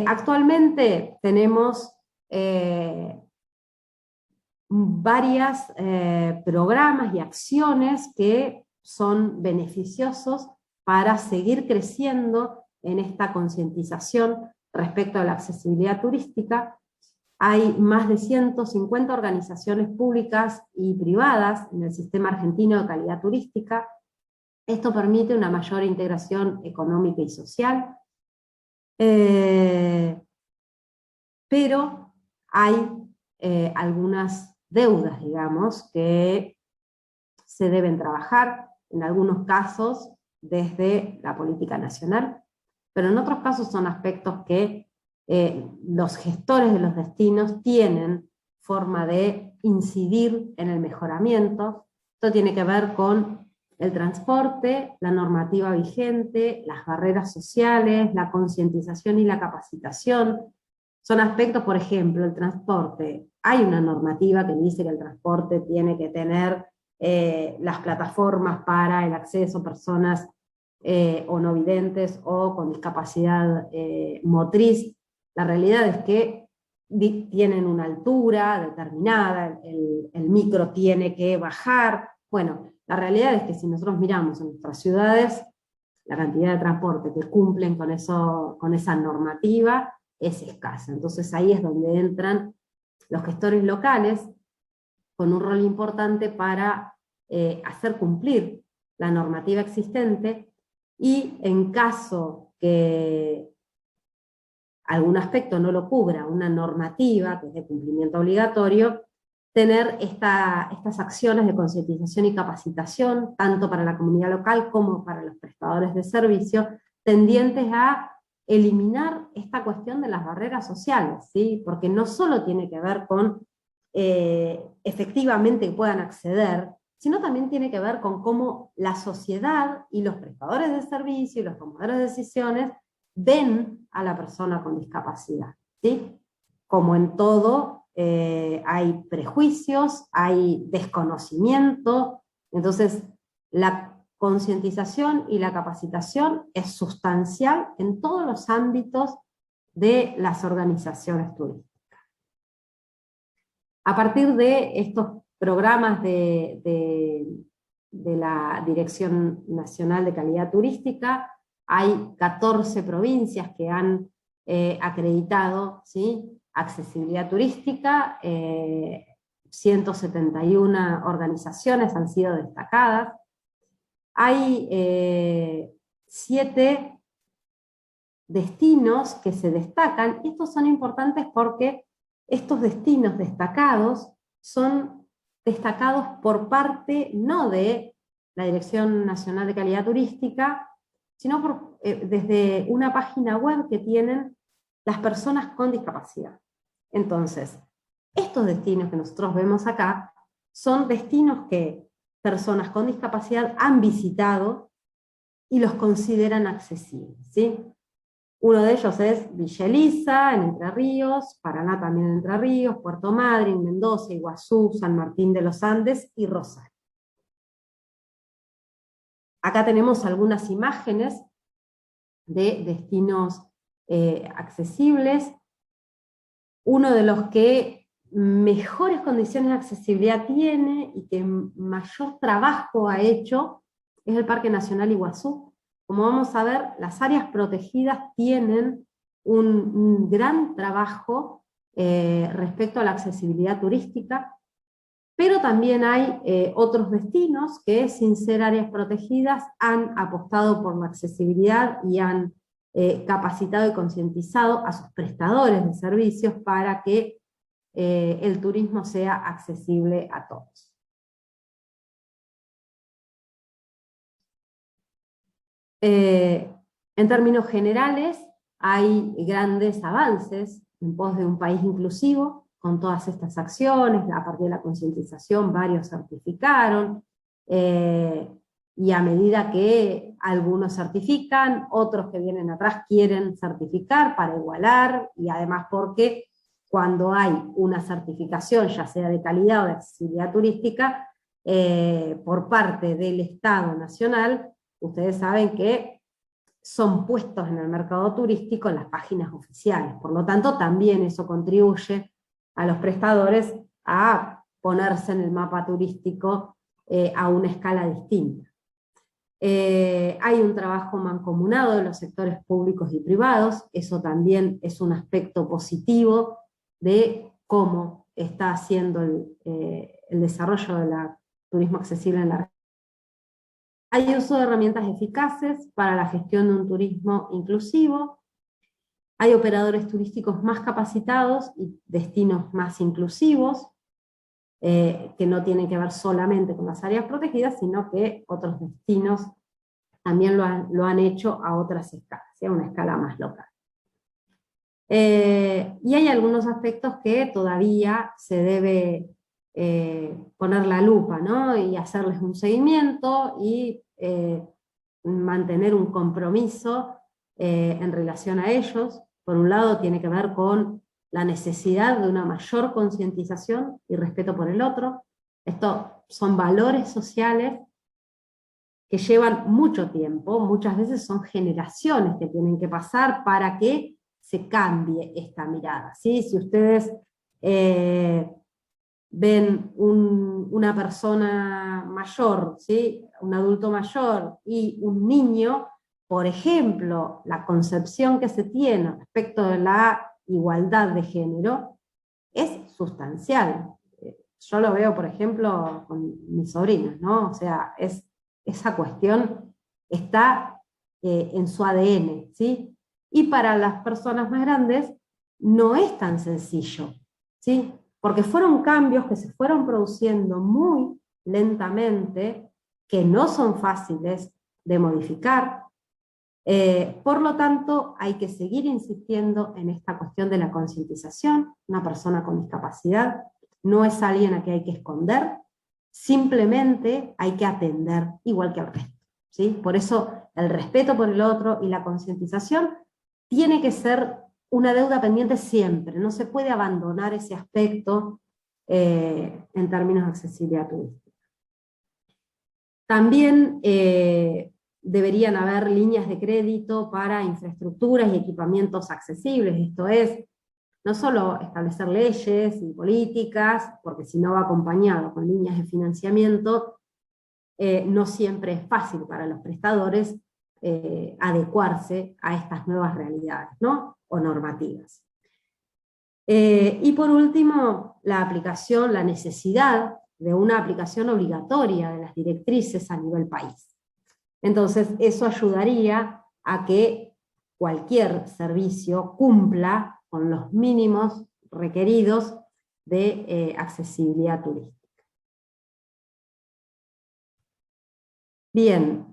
Actualmente tenemos varios programas y acciones que son beneficiosos para seguir creciendo en esta concientización respecto a la accesibilidad turística. Hay más de 150 organizaciones públicas y privadas en el Sistema Argentino de Calidad Turística. Esto permite una mayor integración económica y social. Pero hay algunas deudas, digamos, que se deben trabajar, en algunos casos desde la política nacional, pero en otros casos son aspectos que los gestores de los destinos tienen forma de incidir en el mejoramiento. Esto tiene que ver con el transporte, la normativa vigente, las barreras sociales, la concientización y la capacitación. Son aspectos, por ejemplo, el transporte. Hay una normativa que dice que el transporte tiene que tener las plataformas para el acceso a personas o no videntes o con discapacidad motriz. La realidad es que tienen una altura determinada, el micro tiene que bajar. Bueno, la realidad es que si nosotros miramos en nuestras ciudades, la cantidad de transporte que cumplen con esa normativa es escasa. Entonces ahí es donde entran los gestores locales con un rol importante para hacer cumplir la normativa existente, y en caso que algún aspecto no lo cubra una normativa, que es de cumplimiento obligatorio, tener estas acciones de concientización y capacitación, tanto para la comunidad local como para los prestadores de servicio, tendientes a eliminar esta cuestión de las barreras sociales, ¿sí? Porque no solo tiene que ver con efectivamente que puedan acceder, sino también tiene que ver con cómo la sociedad y los prestadores de servicio y los tomadores de decisiones ven a la persona con discapacidad, ¿sí? Como en todo, hay prejuicios, hay desconocimiento, entonces la concientización y la capacitación es sustancial en todos los ámbitos de las organizaciones turísticas. A partir de estos programas de la Dirección Nacional de Calidad Turística, hay 14 provincias que han acreditado, ¿sí?, accesibilidad turística, 171 organizaciones han sido destacadas. Hay 7 destinos que se destacan, y estos son importantes porque estos destinos destacados son destacados por parte no de la Dirección Nacional de Calidad Turística, sino desde una página web que tienen las personas con discapacidad. Entonces, estos destinos que nosotros vemos acá son destinos que personas con discapacidad han visitado y los consideran accesibles, ¿sí? Uno de ellos es Villa Elisa, en Entre Ríos, Paraná también en Entre Ríos, Puerto Madryn, Mendoza, Iguazú, San Martín de los Andes y Rosario. Acá tenemos algunas imágenes de destinos accesibles. Uno de los que mejores condiciones de accesibilidad tiene y que mayor trabajo ha hecho es el Parque Nacional Iguazú. Como vamos a ver, las áreas protegidas tienen un gran trabajo respecto a la accesibilidad turística, pero también hay otros destinos que, sin ser áreas protegidas, han apostado por la accesibilidad y han capacitado y concientizado a sus prestadores de servicios para que el turismo sea accesible a todos. En términos generales, hay grandes avances en pos de un país inclusivo, con todas estas acciones. A partir de la concientización varios certificaron, y a medida que algunos certifican, otros que vienen atrás quieren certificar para igualar, y además porque cuando hay una certificación, ya sea de calidad o de accesibilidad turística, por parte del Estado Nacional, ustedes saben que son puestos en el mercado turístico en las páginas oficiales. Por lo tanto, también eso contribuye a los prestadores a ponerse en el mapa turístico a una escala distinta. Hay un trabajo mancomunado de los sectores públicos y privados, eso también es un aspecto positivo de cómo está haciendo el desarrollo del turismo accesible en la región. Hay uso de herramientas eficaces para la gestión de un turismo inclusivo. Hay operadores turísticos más capacitados y destinos más inclusivos, que no tienen que ver solamente con las áreas protegidas, sino que otros destinos también lo han hecho a otras escalas, a una escala más local. Y hay algunos aspectos que todavía se debe poner la lupa, ¿no? Y hacerles un seguimiento y mantener un compromiso en relación a ellos. Por un lado tiene que ver con la necesidad de una mayor concientización y respeto por el otro. Estos son valores sociales que llevan mucho tiempo, muchas veces son generaciones que tienen que pasar para que se cambie esta mirada, ¿sí? Si ustedes ven una persona mayor, ¿sí? Un adulto mayor y un niño, por ejemplo, la concepción que se tiene respecto de la igualdad de género es sustancial. Yo lo veo, por ejemplo, con mis sobrinos, ¿no? O sea, esa cuestión está en su ADN, ¿sí? Y para las personas más grandes no es tan sencillo, ¿sí? Porque fueron cambios que se fueron produciendo muy lentamente, que no son fáciles de modificar. Por lo tanto, hay que seguir insistiendo en esta cuestión de la concientización. Una persona con discapacidad no es alguien a quien hay que esconder, simplemente hay que atender igual que al resto, ¿sí? Por eso el respeto por el otro y la concientización tiene que ser una deuda pendiente siempre, no se puede abandonar ese aspecto en términos de accesibilidad turística. También deberían haber líneas de crédito para infraestructuras y equipamientos accesibles, esto es, no solo establecer leyes y políticas, porque si no va acompañado con líneas de financiamiento, no siempre es fácil para los prestadores adecuarse a estas nuevas realidades, ¿no? O normativas. Y por último, la aplicación, la necesidad de una aplicación obligatoria de las directrices a nivel país. Entonces, eso ayudaría a que cualquier servicio cumpla con los mínimos requeridos de accesibilidad turística. Bien.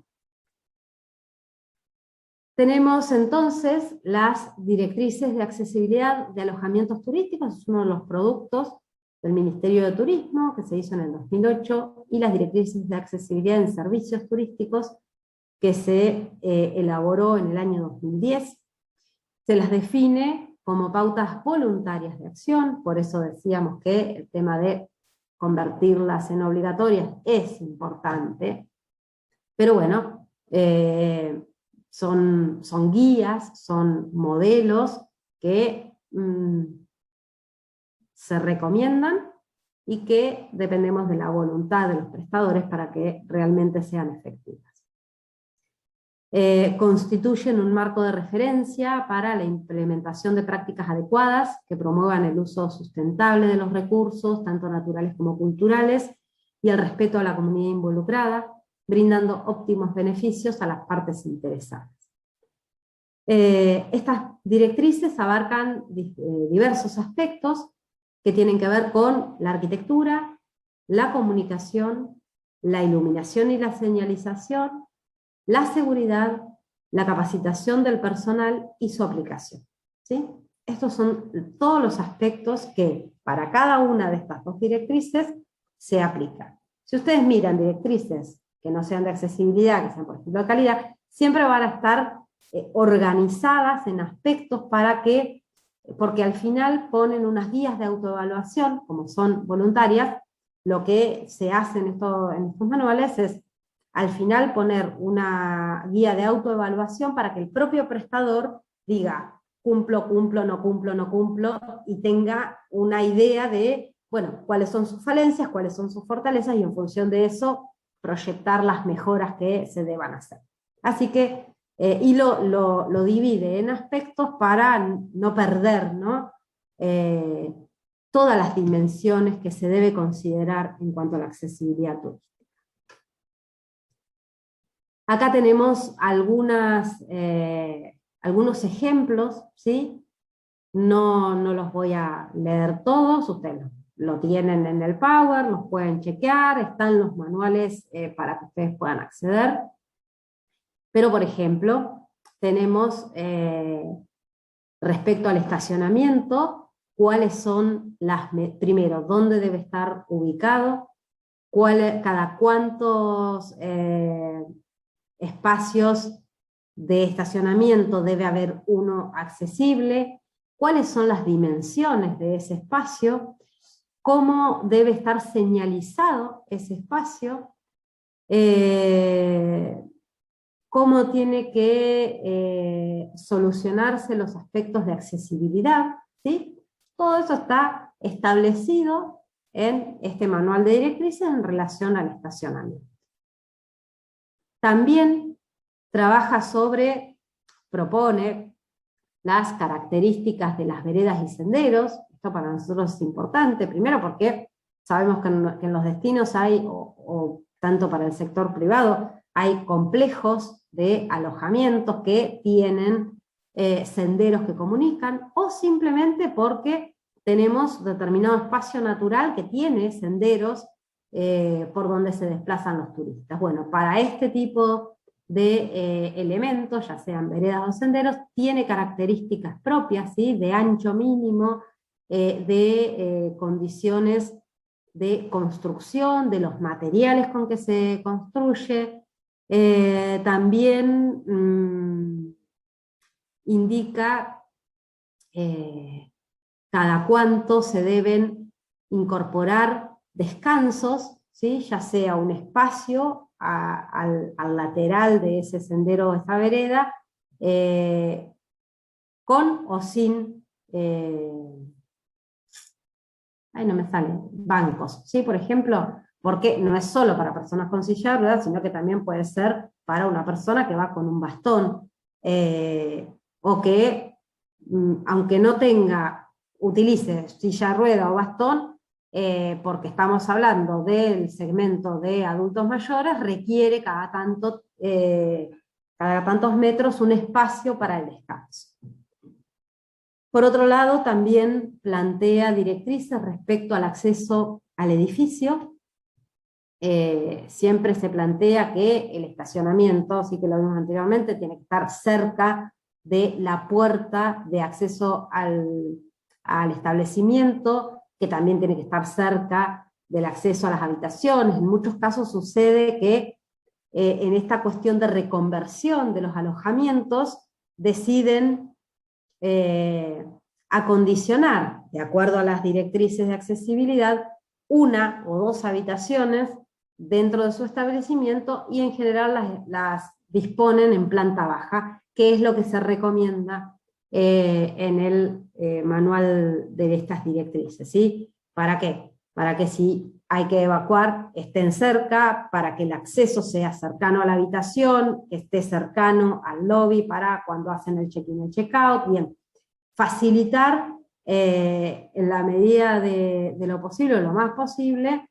Tenemos entonces las directrices de accesibilidad de alojamientos turísticos, es uno de los productos del Ministerio de Turismo, que se hizo en el 2008, y las directrices de accesibilidad en servicios turísticos, que se elaboró en el año 2010. Se las define como pautas voluntarias de acción, por eso decíamos que el tema de convertirlas en obligatorias es importante, pero bueno, son guías, son modelos que se recomiendan y que dependemos de la voluntad de los prestadores para que realmente sean efectivas. Constituyen un marco de referencia para la implementación de prácticas adecuadas que promuevan el uso sustentable de los recursos, tanto naturales como culturales, y el respeto a la comunidad involucrada, brindando óptimos beneficios a las partes interesadas. Estas directrices abarcan diversos aspectos que tienen que ver con la arquitectura, la comunicación, la iluminación y la señalización, la seguridad, la capacitación del personal y su aplicación, ¿sí? Estos son todos los aspectos que para cada una de estas dos directrices se aplican. Si ustedes miran directrices que no sean de accesibilidad, que sean por ejemplo de calidad, siempre van a estar organizadas en aspectos para que, porque al final ponen unas guías de autoevaluación, como son voluntarias. Lo que se hace en estos manuales es al final poner una guía de autoevaluación para que el propio prestador diga cumplo, cumplo, no cumplo, no cumplo, y tenga una idea de, bueno, cuáles son sus falencias, cuáles son sus fortalezas, y en función de eso proyectar las mejoras que se deban hacer. Así que, y lo divide en aspectos para no perder, ¿no? Todas las dimensiones que se debe considerar en cuanto a la accesibilidad turística. Acá tenemos algunas algunos ejemplos, ¿sí? No los voy a leer todos, ustedes lo tienen en el Power, los pueden chequear, están los manuales para que ustedes puedan acceder. Pero, por ejemplo, tenemos respecto al estacionamiento, cuáles son primero, dónde debe estar ubicado, cada cuántos espacios de estacionamiento debe haber uno accesible, cuáles son las dimensiones de ese espacio, cómo debe estar señalizado ese espacio, cómo tiene que solucionarse los aspectos de accesibilidad, ¿sí? Todo eso está establecido en este manual de directrices en relación al estacionamiento. También propone las características de las veredas y senderos. Esto para nosotros es importante, primero porque sabemos que en los destinos hay, o tanto para el sector privado, hay complejos de alojamientos que tienen senderos que comunican, o simplemente porque tenemos determinado espacio natural que tiene senderos por donde se desplazan los turistas. Bueno, para este tipo de elementos, ya sean veredas o senderos, tiene características propias, ¿sí? De ancho mínimo, de condiciones de construcción, de los materiales con que se construye. También indica cada cuánto se deben incorporar descansos, ¿sí? Ya sea un espacio al lateral de ese sendero o esa vereda, con o sin, no me sale, bancos, ¿sí? Por ejemplo, porque no es solo para personas con silla de ruedas, sino que también puede ser para una persona que va con un bastón, o que, aunque no utilice silla de rueda o bastón, porque estamos hablando del segmento de adultos mayores, requiere cada tantos metros un espacio para el descanso. Por otro lado, también plantea directrices respecto al acceso al edificio. Siempre se plantea que el estacionamiento, sí que lo vimos anteriormente, tiene que estar cerca de la puerta de acceso al establecimiento, que también tiene que estar cerca del acceso a las habitaciones. En muchos casos sucede que en esta cuestión de reconversión de los alojamientos deciden acondicionar, de acuerdo a las directrices de accesibilidad, una o dos habitaciones dentro de su establecimiento, y en general las disponen en planta baja, que es lo que se recomienda en el manual de estas directrices, ¿sí? ¿Para qué? Para que si hay que evacuar estén cerca, para que el acceso sea cercano a la habitación, esté cercano al lobby para cuando hacen el check-in y el check-out. Bien, facilitar en la medida de lo posible, lo más posible,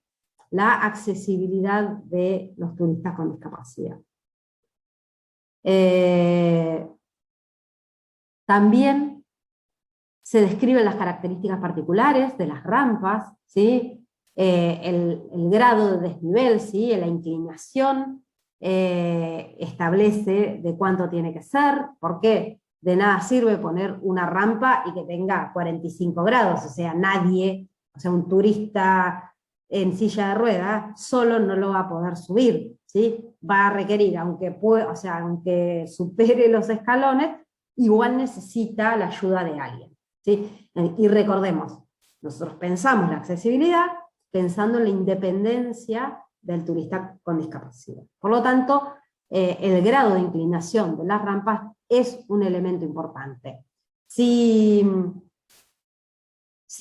la accesibilidad de los turistas con discapacidad. También se describen las características particulares de las rampas, ¿sí? El grado de desnivel, ¿sí? La inclinación establece de cuánto tiene que ser. ¿Por qué? De nada sirve poner una rampa y que tenga 45 grados, o sea, un turista en silla de ruedas solo no lo va a poder subir, ¿sí? Va a requerir, aunque supere los escalones, igual necesita la ayuda de alguien, ¿sí? Y recordemos, nosotros pensamos la accesibilidad pensando en la independencia del turista con discapacidad. Por lo tanto, el grado de inclinación de las rampas es un elemento importante. Si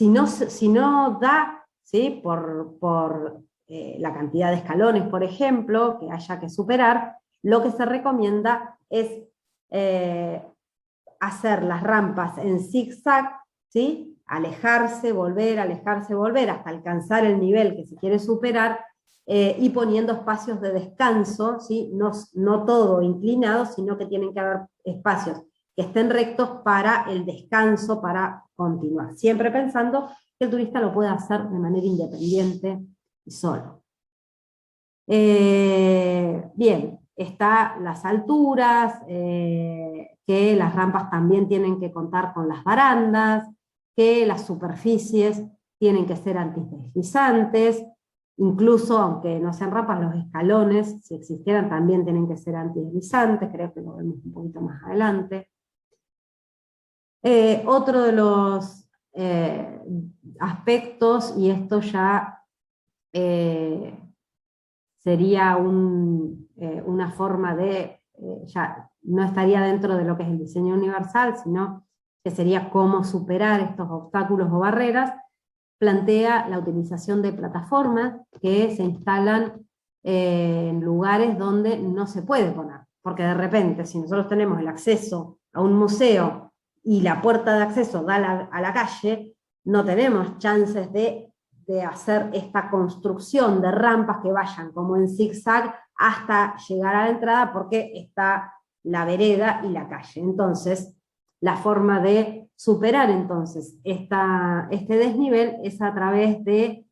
no da, ¿sí? por la cantidad de escalones, por ejemplo, que haya que superar, lo que se recomienda es hacer las rampas en zigzag, ¿sí? Alejarse, volver, hasta alcanzar el nivel que se quiere superar, y poniendo espacios de descanso, ¿sí? No todo inclinado, sino que tienen que haber espacios que estén rectos para el descanso, para continuar. Siempre pensando que el turista lo puede hacer de manera independiente y solo. Bien, está las alturas, que las rampas también tienen que contar con las barandas, que las superficies tienen que ser antideslizantes, incluso aunque no sean rampas, los escalones, si existieran, también tienen que ser antideslizantes, creo que lo vemos un poquito más adelante. Otro de los aspectos, y esto ya sería una forma de, ya no estaría dentro de lo que es el diseño universal, sino que sería cómo superar estos obstáculos o barreras, plantea la utilización de plataformas que se instalan en lugares donde no se puede poner, porque de repente si nosotros tenemos el acceso a un museo y la puerta de acceso da a la calle, no tenemos chances de hacer esta construcción de rampas que vayan como en zigzag hasta llegar a la entrada, porque está la vereda y la calle. Entonces, la forma de superar entonces este desnivel es a través de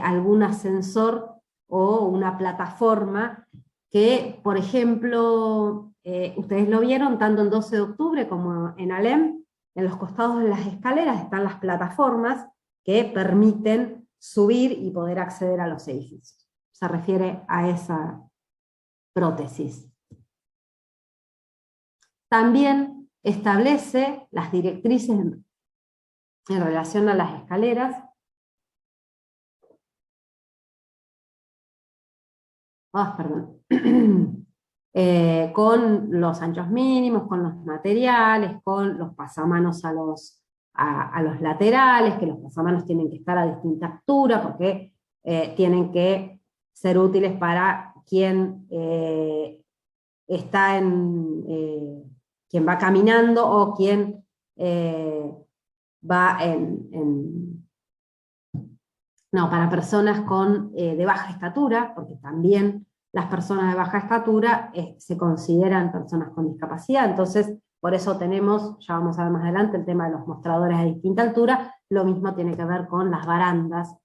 algún ascensor o una plataforma que, por ejemplo, ustedes lo vieron tanto en 12 de octubre como en Alem, en los costados de las escaleras están las plataformas que permiten subir y poder acceder a los edificios. Se refiere a esa prótesis. También establece las directrices en relación a las escaleras. Perdón. Con los anchos mínimos, con los materiales, con los pasamanos a los laterales, que los pasamanos tienen que estar a distinta altura, porque tienen que ser útiles para quien está quien va caminando o quien va no, para personas de baja estatura, porque también las personas de baja estatura se consideran personas con discapacidad, entonces por eso tenemos, ya vamos a ver más adelante, el tema de los mostradores a distinta altura, lo mismo tiene que ver con las barandas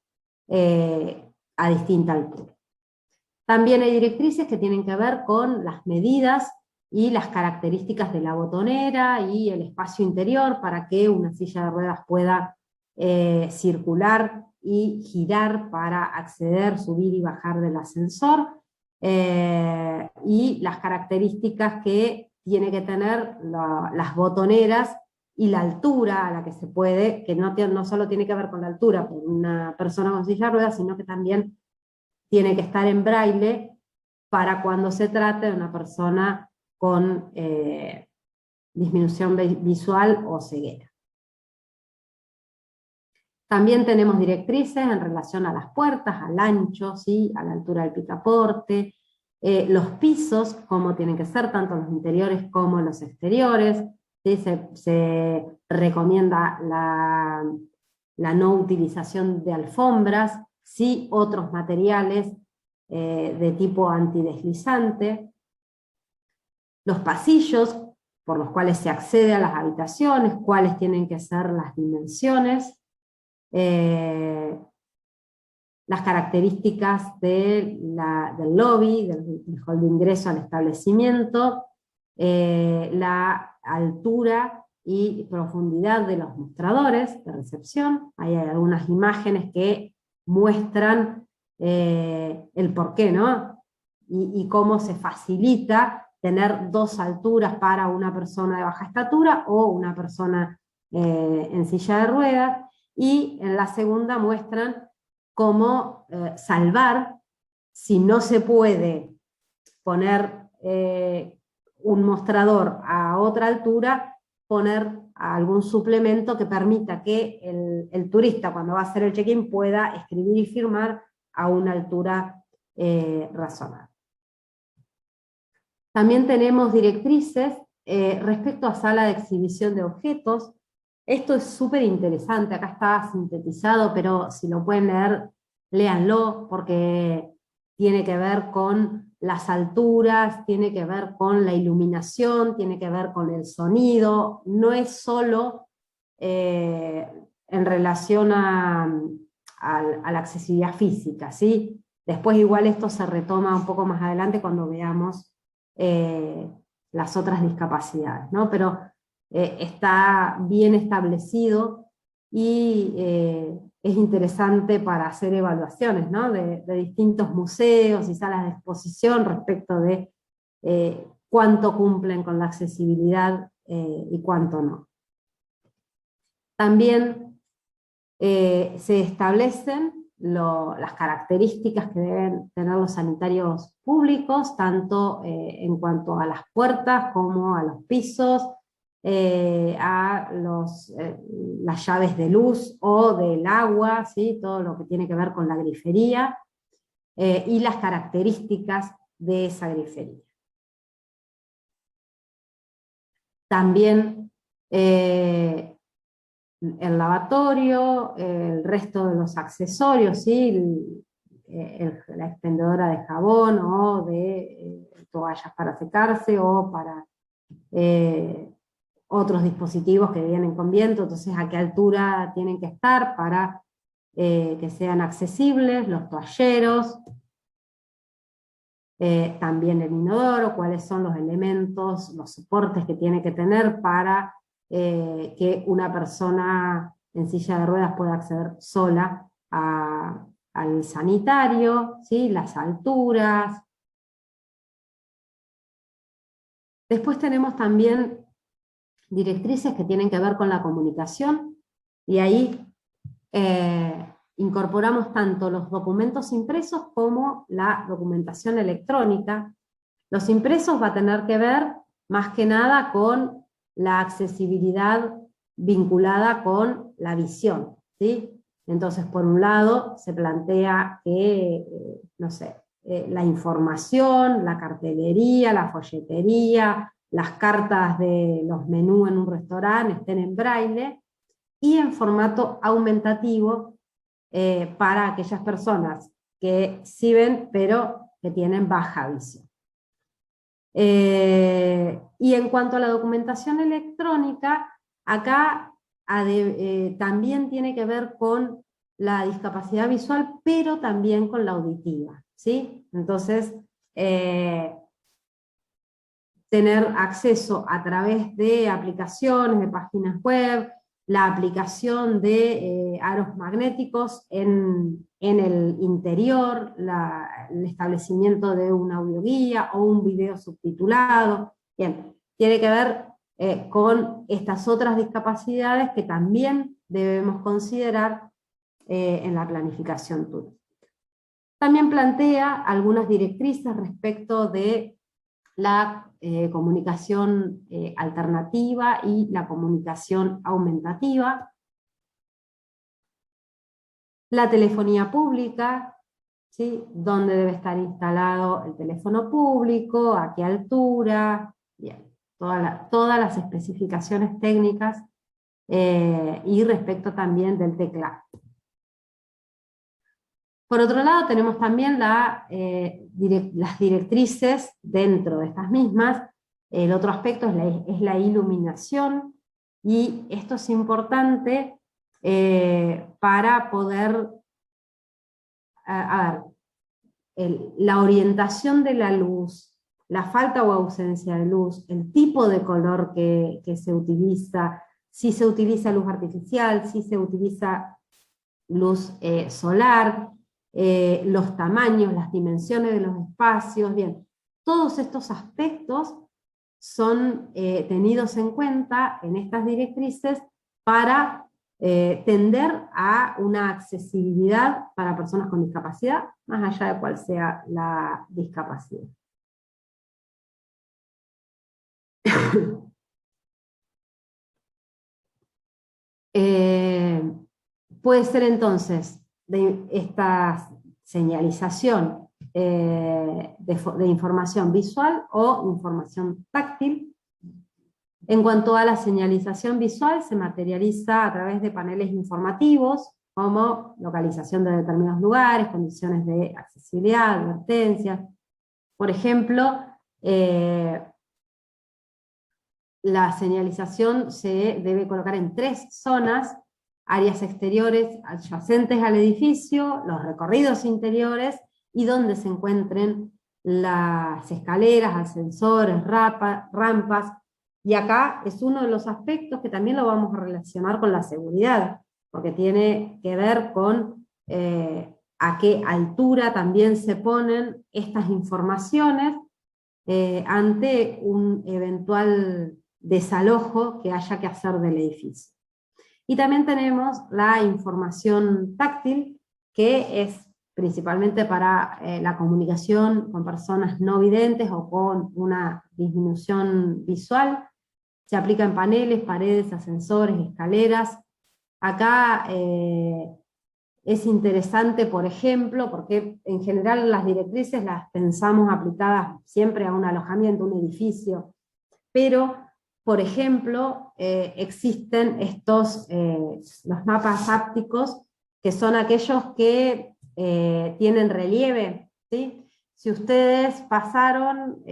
a distinta altura. También hay directrices que tienen que ver con las medidas y las características de la botonera y el espacio interior para que una silla de ruedas pueda circular y girar para acceder, subir y bajar del ascensor, y las características que tiene que tener las botoneras y la altura a la que se puede, que no solo tiene que ver con la altura por una persona con silla de ruedas, sino que también tiene que estar en braille para cuando se trate de una persona con disminución visual o ceguera. También tenemos directrices en relación a las puertas, al ancho, ¿sí? A la altura del picaporte, los pisos, cómo tienen que ser, tanto los interiores como los exteriores, ¿sí? Se recomienda la no utilización de alfombras, sí otros materiales de tipo antideslizante. Los pasillos por los cuales se accede a las habitaciones, cuáles tienen que ser las dimensiones, las características del lobby, del hall de ingreso al establecimiento, la altura y profundidad de los mostradores de recepción. Ahí hay algunas imágenes que muestran el porqué, ¿no? Y cómo se facilita tener dos alturas para una persona de baja estatura o una persona en silla de ruedas, y en la segunda muestran cómo salvar, si no se puede poner un mostrador a otra altura, poner algún suplemento que permita que el turista, cuando va a hacer el check-in, pueda escribir y firmar a una altura razonable. También tenemos directrices respecto a sala de exhibición de objetos. Esto es súper interesante, acá está sintetizado, pero si lo pueden leer, léanlo, porque tiene que ver con las alturas, tiene que ver con la iluminación, tiene que ver con el sonido, no es solo en relación a la accesibilidad física, ¿sí? Después igual esto se retoma un poco más adelante cuando veamos las otras discapacidades, ¿no? Pero está bien establecido y es interesante para hacer evaluaciones, ¿no? de distintos museos y salas de exposición respecto de cuánto cumplen con la accesibilidad y cuánto no. También se establecen las características que deben tener los sanitarios públicos, tanto en cuanto a las puertas como a los pisos, a las llaves de luz o del agua, ¿sí? Todo lo que tiene que ver con la grifería, y las características de esa grifería. También el lavatorio, el resto de los accesorios, ¿sí? La expendedora de jabón o de toallas para secarse o para otros dispositivos que vienen con viento, entonces a qué altura tienen que estar para que sean accesibles, los toalleros, también el inodoro, cuáles son los elementos, los soportes que tiene que tener para que una persona en silla de ruedas pueda acceder sola al sanitario, ¿sí? Las alturas. Después tenemos también directrices que tienen que ver con la comunicación, y ahí incorporamos tanto los documentos impresos como la documentación electrónica. Los impresos va a tener que ver más que nada con la accesibilidad vinculada con la visión, ¿sí? Entonces, por un lado, se plantea que, no sé, la información, la cartelería, la folletería, las cartas de los menús en un restaurante estén en braille y en formato aumentativo para aquellas personas que sí ven, pero que tienen baja visión. Y en cuanto a la documentación electrónica, acá también tiene que ver con la discapacidad visual, pero también con la auditiva, ¿sí? Entonces, tener acceso a través de aplicaciones, de páginas web, la aplicación de aros magnéticos en el interior, el establecimiento de una audioguía o un video subtitulado. Bien, tiene que ver con estas otras discapacidades que también debemos considerar en la planificación turística. También plantea algunas directrices respecto de la comunicación alternativa y la comunicación aumentativa, la telefonía pública, ¿sí? Dónde debe estar instalado el teléfono público, a qué altura, bien, todas las especificaciones técnicas y respecto también del teclado. Por otro lado, tenemos también las directrices dentro de estas mismas. El otro aspecto es la iluminación, y esto es importante para poder, la orientación de la luz, la falta o ausencia de luz, el tipo de color que se utiliza, si se utiliza luz artificial, si se utiliza luz solar, los tamaños, las dimensiones de los espacios, bien, todos estos aspectos son tenidos en cuenta en estas directrices para tender a una accesibilidad para personas con discapacidad, más allá de cuál sea la discapacidad. Puede ser entonces de esta señalización de información visual o información táctil. En cuanto a la señalización visual, se materializa a través de paneles informativos, como localización de determinados lugares, condiciones de accesibilidad, advertencias. Por ejemplo, la señalización se debe colocar en 3 zonas: áreas exteriores adyacentes al edificio, los recorridos interiores y donde se encuentren las escaleras, ascensores, rampas. Y acá es uno de los aspectos que también lo vamos a relacionar con la seguridad, porque tiene que ver con a qué altura también se ponen estas informaciones ante un eventual desalojo que haya que hacer del edificio. Y también tenemos la información táctil, que es principalmente para la comunicación con personas no videntes o con una disminución visual. Se aplica en paneles, paredes, ascensores, escaleras. Acá es interesante, por ejemplo, porque en general las directrices las pensamos aplicadas siempre a un alojamiento, un edificio, pero, por ejemplo, existen los mapas ápticos, que son aquellos que tienen relieve, ¿sí? Si ustedes pasaron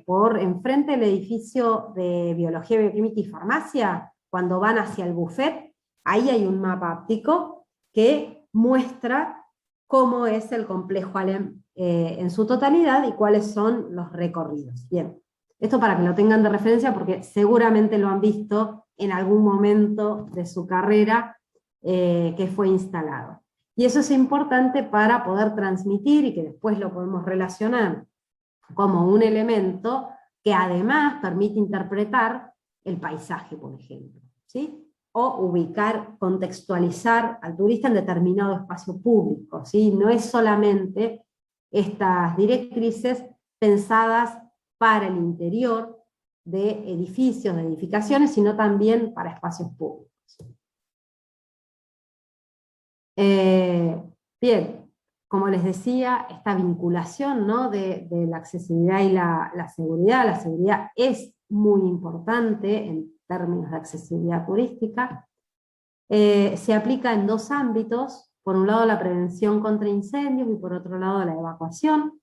por enfrente del edificio de Biología, Bioquímica y Farmacia, cuando van hacia el buffet, ahí hay un mapa áptico que muestra cómo es el complejo ALEM en su totalidad y cuáles son los recorridos. Bien, esto para que lo tengan de referencia porque seguramente lo han visto en algún momento de su carrera que fue instalado. Y eso es importante para poder transmitir, y que después lo podemos relacionar como un elemento que además permite interpretar el paisaje, por ejemplo, ¿sí? O ubicar, contextualizar al turista en determinado espacio público, ¿sí? No es solamente estas directrices pensadas para el interior de edificios, de edificaciones, sino también para espacios públicos. Bien, como les decía, esta vinculación, ¿no?, de la accesibilidad y la seguridad es muy importante en términos de accesibilidad turística. Se aplica en 2 ámbitos: por un lado la prevención contra incendios y por otro lado la evacuación,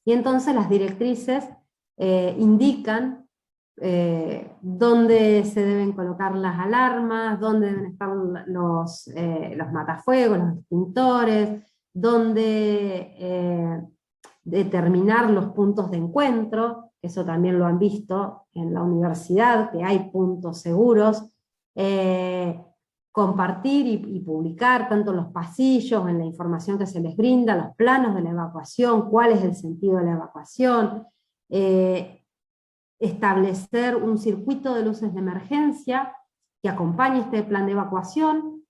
y entonces las directrices indican dónde se deben colocar las alarmas, dónde deben estar los matafuegos, los extintores, dónde determinar los puntos de encuentro. Eso también lo han visto en la universidad, que hay puntos seguros. Compartir y publicar tanto los pasillos, en la información que se les brinda, los planos de la evacuación, cuál es el sentido de la evacuación, establecer un circuito de luces de emergencia que acompañe este plan de evacuación.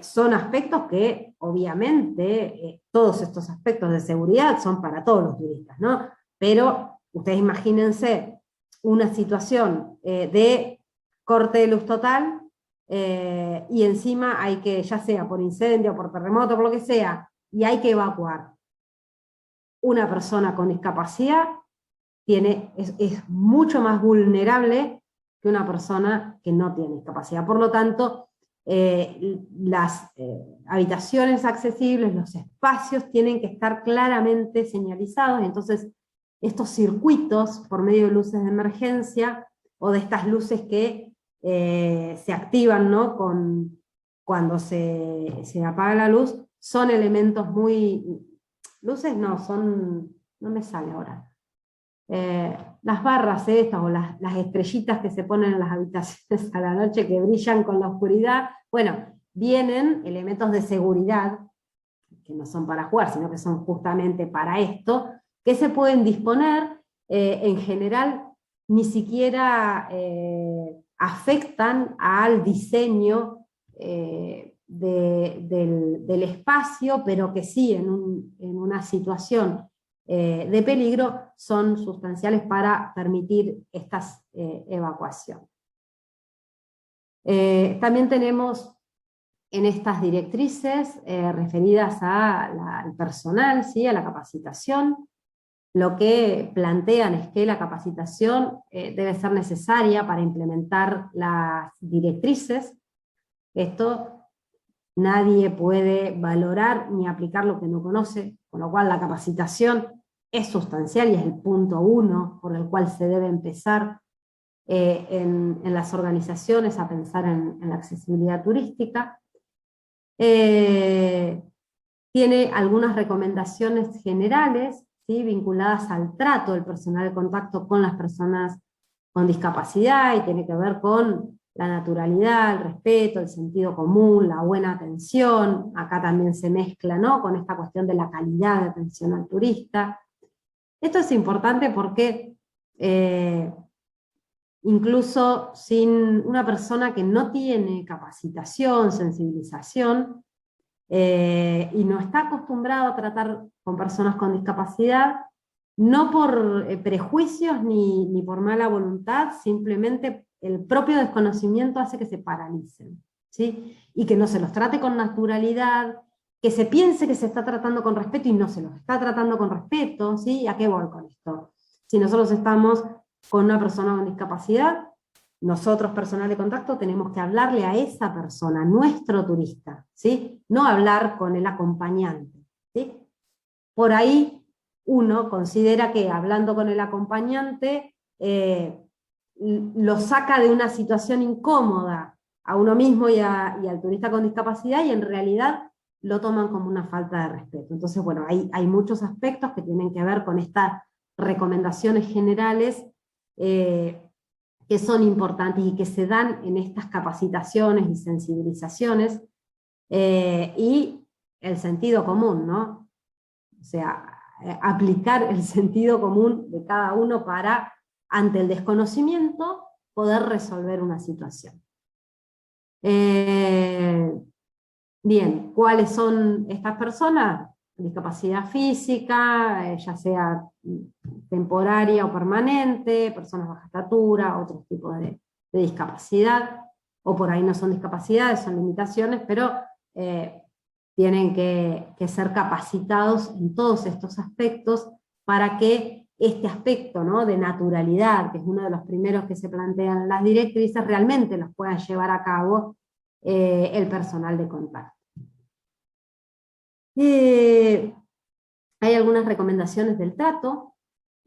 Son aspectos que obviamente todos estos aspectos de seguridad son para todos los turistas, ¿no? Pero ustedes imagínense una situación de corte de luz total, y encima hay que, ya sea por incendio, por terremoto, por lo que sea, y hay que evacuar. Una persona con discapacidad es mucho más vulnerable que una persona que no tiene discapacidad. Por lo tanto, las habitaciones accesibles, los espacios tienen que estar claramente señalizados, y entonces estos circuitos por medio de luces de emergencia, o de estas luces que se activan, ¿no?, cuando se apaga la luz, son elementos muy... Luces no, no me sale ahora. Las barras estas, o las estrellitas que se ponen en las habitaciones a la noche, que brillan con la oscuridad, bueno, vienen elementos de seguridad, que no son para jugar, sino que son justamente para esto, que se pueden disponer. En general ni siquiera afectan al diseño del espacio, pero que sí en una situación de peligro son sustanciales para permitir estas evacuaciones. También tenemos en estas directrices referidas al personal, ¿sí?, a la capacitación. Lo que plantean es que la capacitación debe ser necesaria para implementar las directrices. Esto nadie puede valorar ni aplicar lo que no conoce, con lo cual la capacitación es sustancial y es el punto 1 por el cual se debe empezar en las organizaciones a pensar en la accesibilidad turística. Tiene algunas recomendaciones generales, ¿sí?, vinculadas al trato del personal de contacto con las personas con discapacidad, y tiene que ver con la naturalidad, el respeto, el sentido común, la buena atención. Acá también se mezcla, ¿no?, con esta cuestión de la calidad de atención al turista. Esto es importante porque incluso sin una persona que no tiene capacitación, sensibilización, y no está acostumbrado a tratar con personas con discapacidad, no por prejuicios ni por mala voluntad, simplemente el propio desconocimiento hace que se paralicen, ¿sí?, y que no se los trate con naturalidad, que se piense que se está tratando con respeto y no se los está tratando con respeto, ¿sí? ¿A qué voy con esto? Si nosotros estamos con una persona con discapacidad, nosotros, personal de contacto, tenemos que hablarle a esa persona, nuestro turista, ¿sí?, no hablar con el acompañante, ¿sí? Por ahí uno considera que hablando con el acompañante lo saca de una situación incómoda a uno mismo y al turista con discapacidad, y en realidad lo toman como una falta de respeto. Entonces, bueno, hay muchos aspectos que tienen que ver con estas recomendaciones generales que son importantes y que se dan en estas capacitaciones y sensibilizaciones, y el sentido común, ¿no? O sea, aplicar el sentido común de cada uno para, ante el desconocimiento, poder resolver una situación. Bien, ¿cuáles son estas personas? Discapacidad física, ya sea temporaria o permanente, personas baja estatura, otros tipos de discapacidad, o por ahí no son discapacidades, son limitaciones, pero tienen que ser capacitados en todos estos aspectos para que este aspecto, ¿no?, de naturalidad, que es uno de los primeros que se plantean en las directrices, realmente los puedan llevar a cabo el personal de contacto. Hay algunas recomendaciones del trato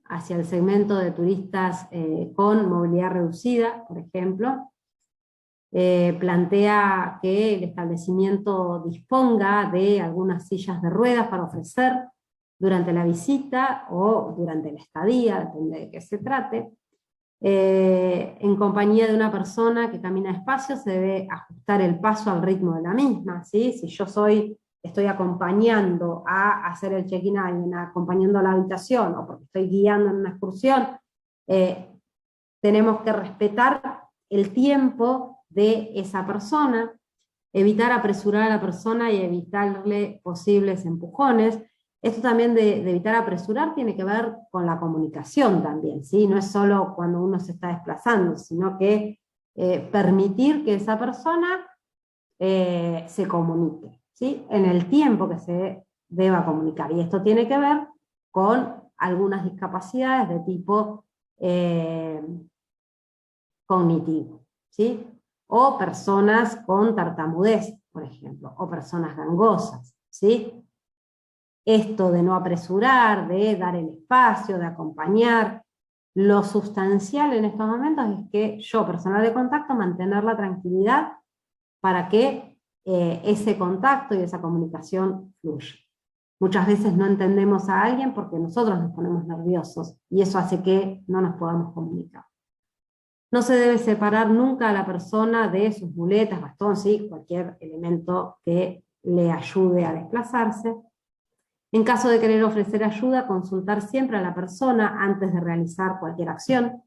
hacia el segmento de turistas con movilidad reducida, por ejemplo. Plantea que el establecimiento disponga de algunas sillas de ruedas para ofrecer durante la visita o durante la estadía, depende de qué se trate. En compañía de una persona que camina despacio, se debe ajustar el paso al ritmo de la misma, ¿sí? Si yo estoy acompañando a hacer el check-in a alguien, acompañando a la habitación, o porque estoy guiando en una excursión, tenemos que respetar el tiempo de esa persona, evitar apresurar a la persona y evitarle posibles empujones. Esto también de evitar apresurar tiene que ver con la comunicación también, ¿sí? No es solo cuando uno se está desplazando, sino que permitir que esa persona se comunique, ¿sí?, en el tiempo que se deba comunicar. Y esto tiene que ver con algunas discapacidades de tipo cognitivo, ¿sí?, o personas con tartamudez, por ejemplo, o personas gangosas, ¿sí? Esto de no apresurar, de dar el espacio, de acompañar. Lo sustancial en estos momentos es que yo, personal de contacto, mantener la tranquilidad para que ese contacto y esa comunicación fluya. Muchas veces no entendemos a alguien porque nosotros nos ponemos nerviosos y eso hace que no nos podamos comunicar. No se debe separar nunca a la persona de sus muletas, bastón, ¿sí?, cualquier elemento que le ayude a desplazarse. En caso de querer ofrecer ayuda, consultar siempre a la persona antes de realizar cualquier acción.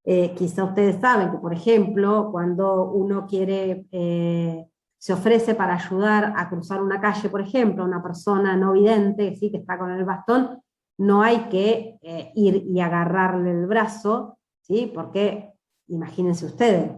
Quizá ustedes saben que, por ejemplo, cuando uno se ofrece para ayudar a cruzar una calle, por ejemplo, una persona no vidente, ¿sí?, que está con el bastón, no hay que ir y agarrarle el brazo, ¿sí?, porque imagínense ustedes,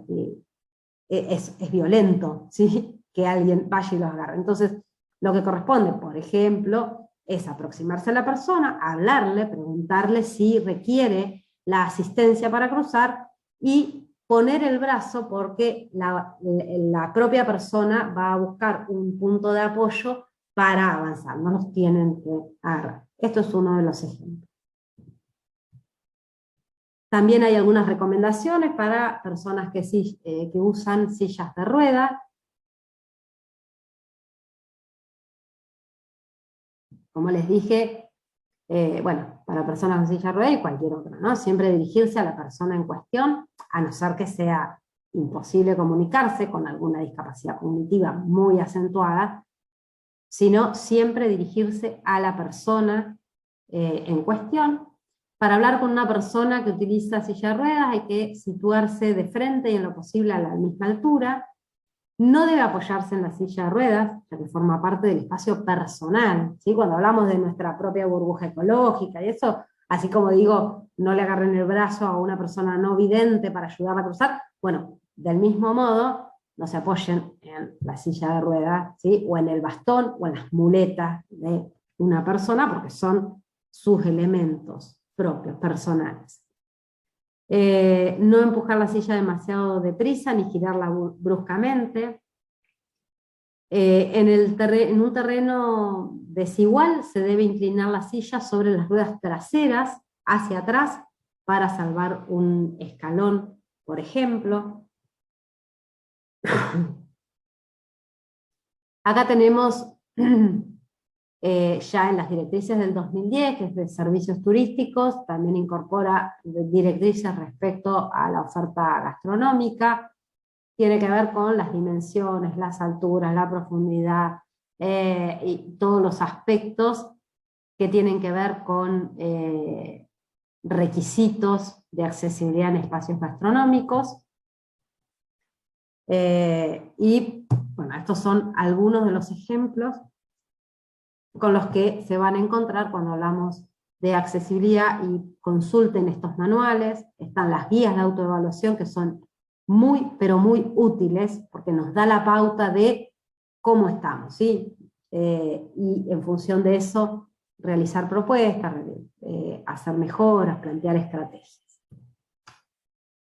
es violento, ¿sí?, que alguien vaya y lo agarre. Entonces, lo que corresponde, por ejemplo, es aproximarse a la persona, hablarle, preguntarle si requiere la asistencia para cruzar y poner el brazo porque la propia persona va a buscar un punto de apoyo para avanzar, no los tienen que agarrar. Esto es uno de los ejemplos. También hay algunas recomendaciones para personas que usan sillas de rueda. Como les dije, bueno, para personas con silla de rueda y cualquier otra, ¿no? Siempre dirigirse a la persona en cuestión, a no ser que sea imposible comunicarse con alguna discapacidad cognitiva muy acentuada, sino siempre dirigirse a la persona en cuestión. Para hablar con una persona que utiliza silla de ruedas hay que situarse de frente y en lo posible a la misma altura. No debe apoyarse en la silla de ruedas, ya que forma parte del espacio personal, ¿sí? Cuando hablamos de nuestra propia burbuja ecológica y eso, así como digo, no le agarren el brazo a una persona no vidente para ayudarla a cruzar, bueno, del mismo modo, no se apoyen en la silla de ruedas, ¿sí? O en el bastón o en las muletas de una persona, porque son sus elementos propios, personales. No empujar la silla demasiado deprisa ni girarla bruscamente. En un terreno desigual se debe inclinar la silla sobre las ruedas traseras hacia atrás para salvar un escalón, por ejemplo. Acá tenemos ya en las directrices del 2010, que es de servicios turísticos, también incorpora directrices respecto a la oferta gastronómica. Tiene que ver con las dimensiones, las alturas, la profundidad y todos los aspectos que tienen que ver con requisitos de accesibilidad en espacios gastronómicos. Y bueno, estos son algunos de los ejemplos con los que se van a encontrar cuando hablamos de accesibilidad, y consulten estos manuales. Están las guías de autoevaluación, que son muy, pero muy útiles, porque nos da la pauta de cómo estamos, ¿sí? Y en función de eso, realizar propuestas, hacer mejoras, plantear estrategias.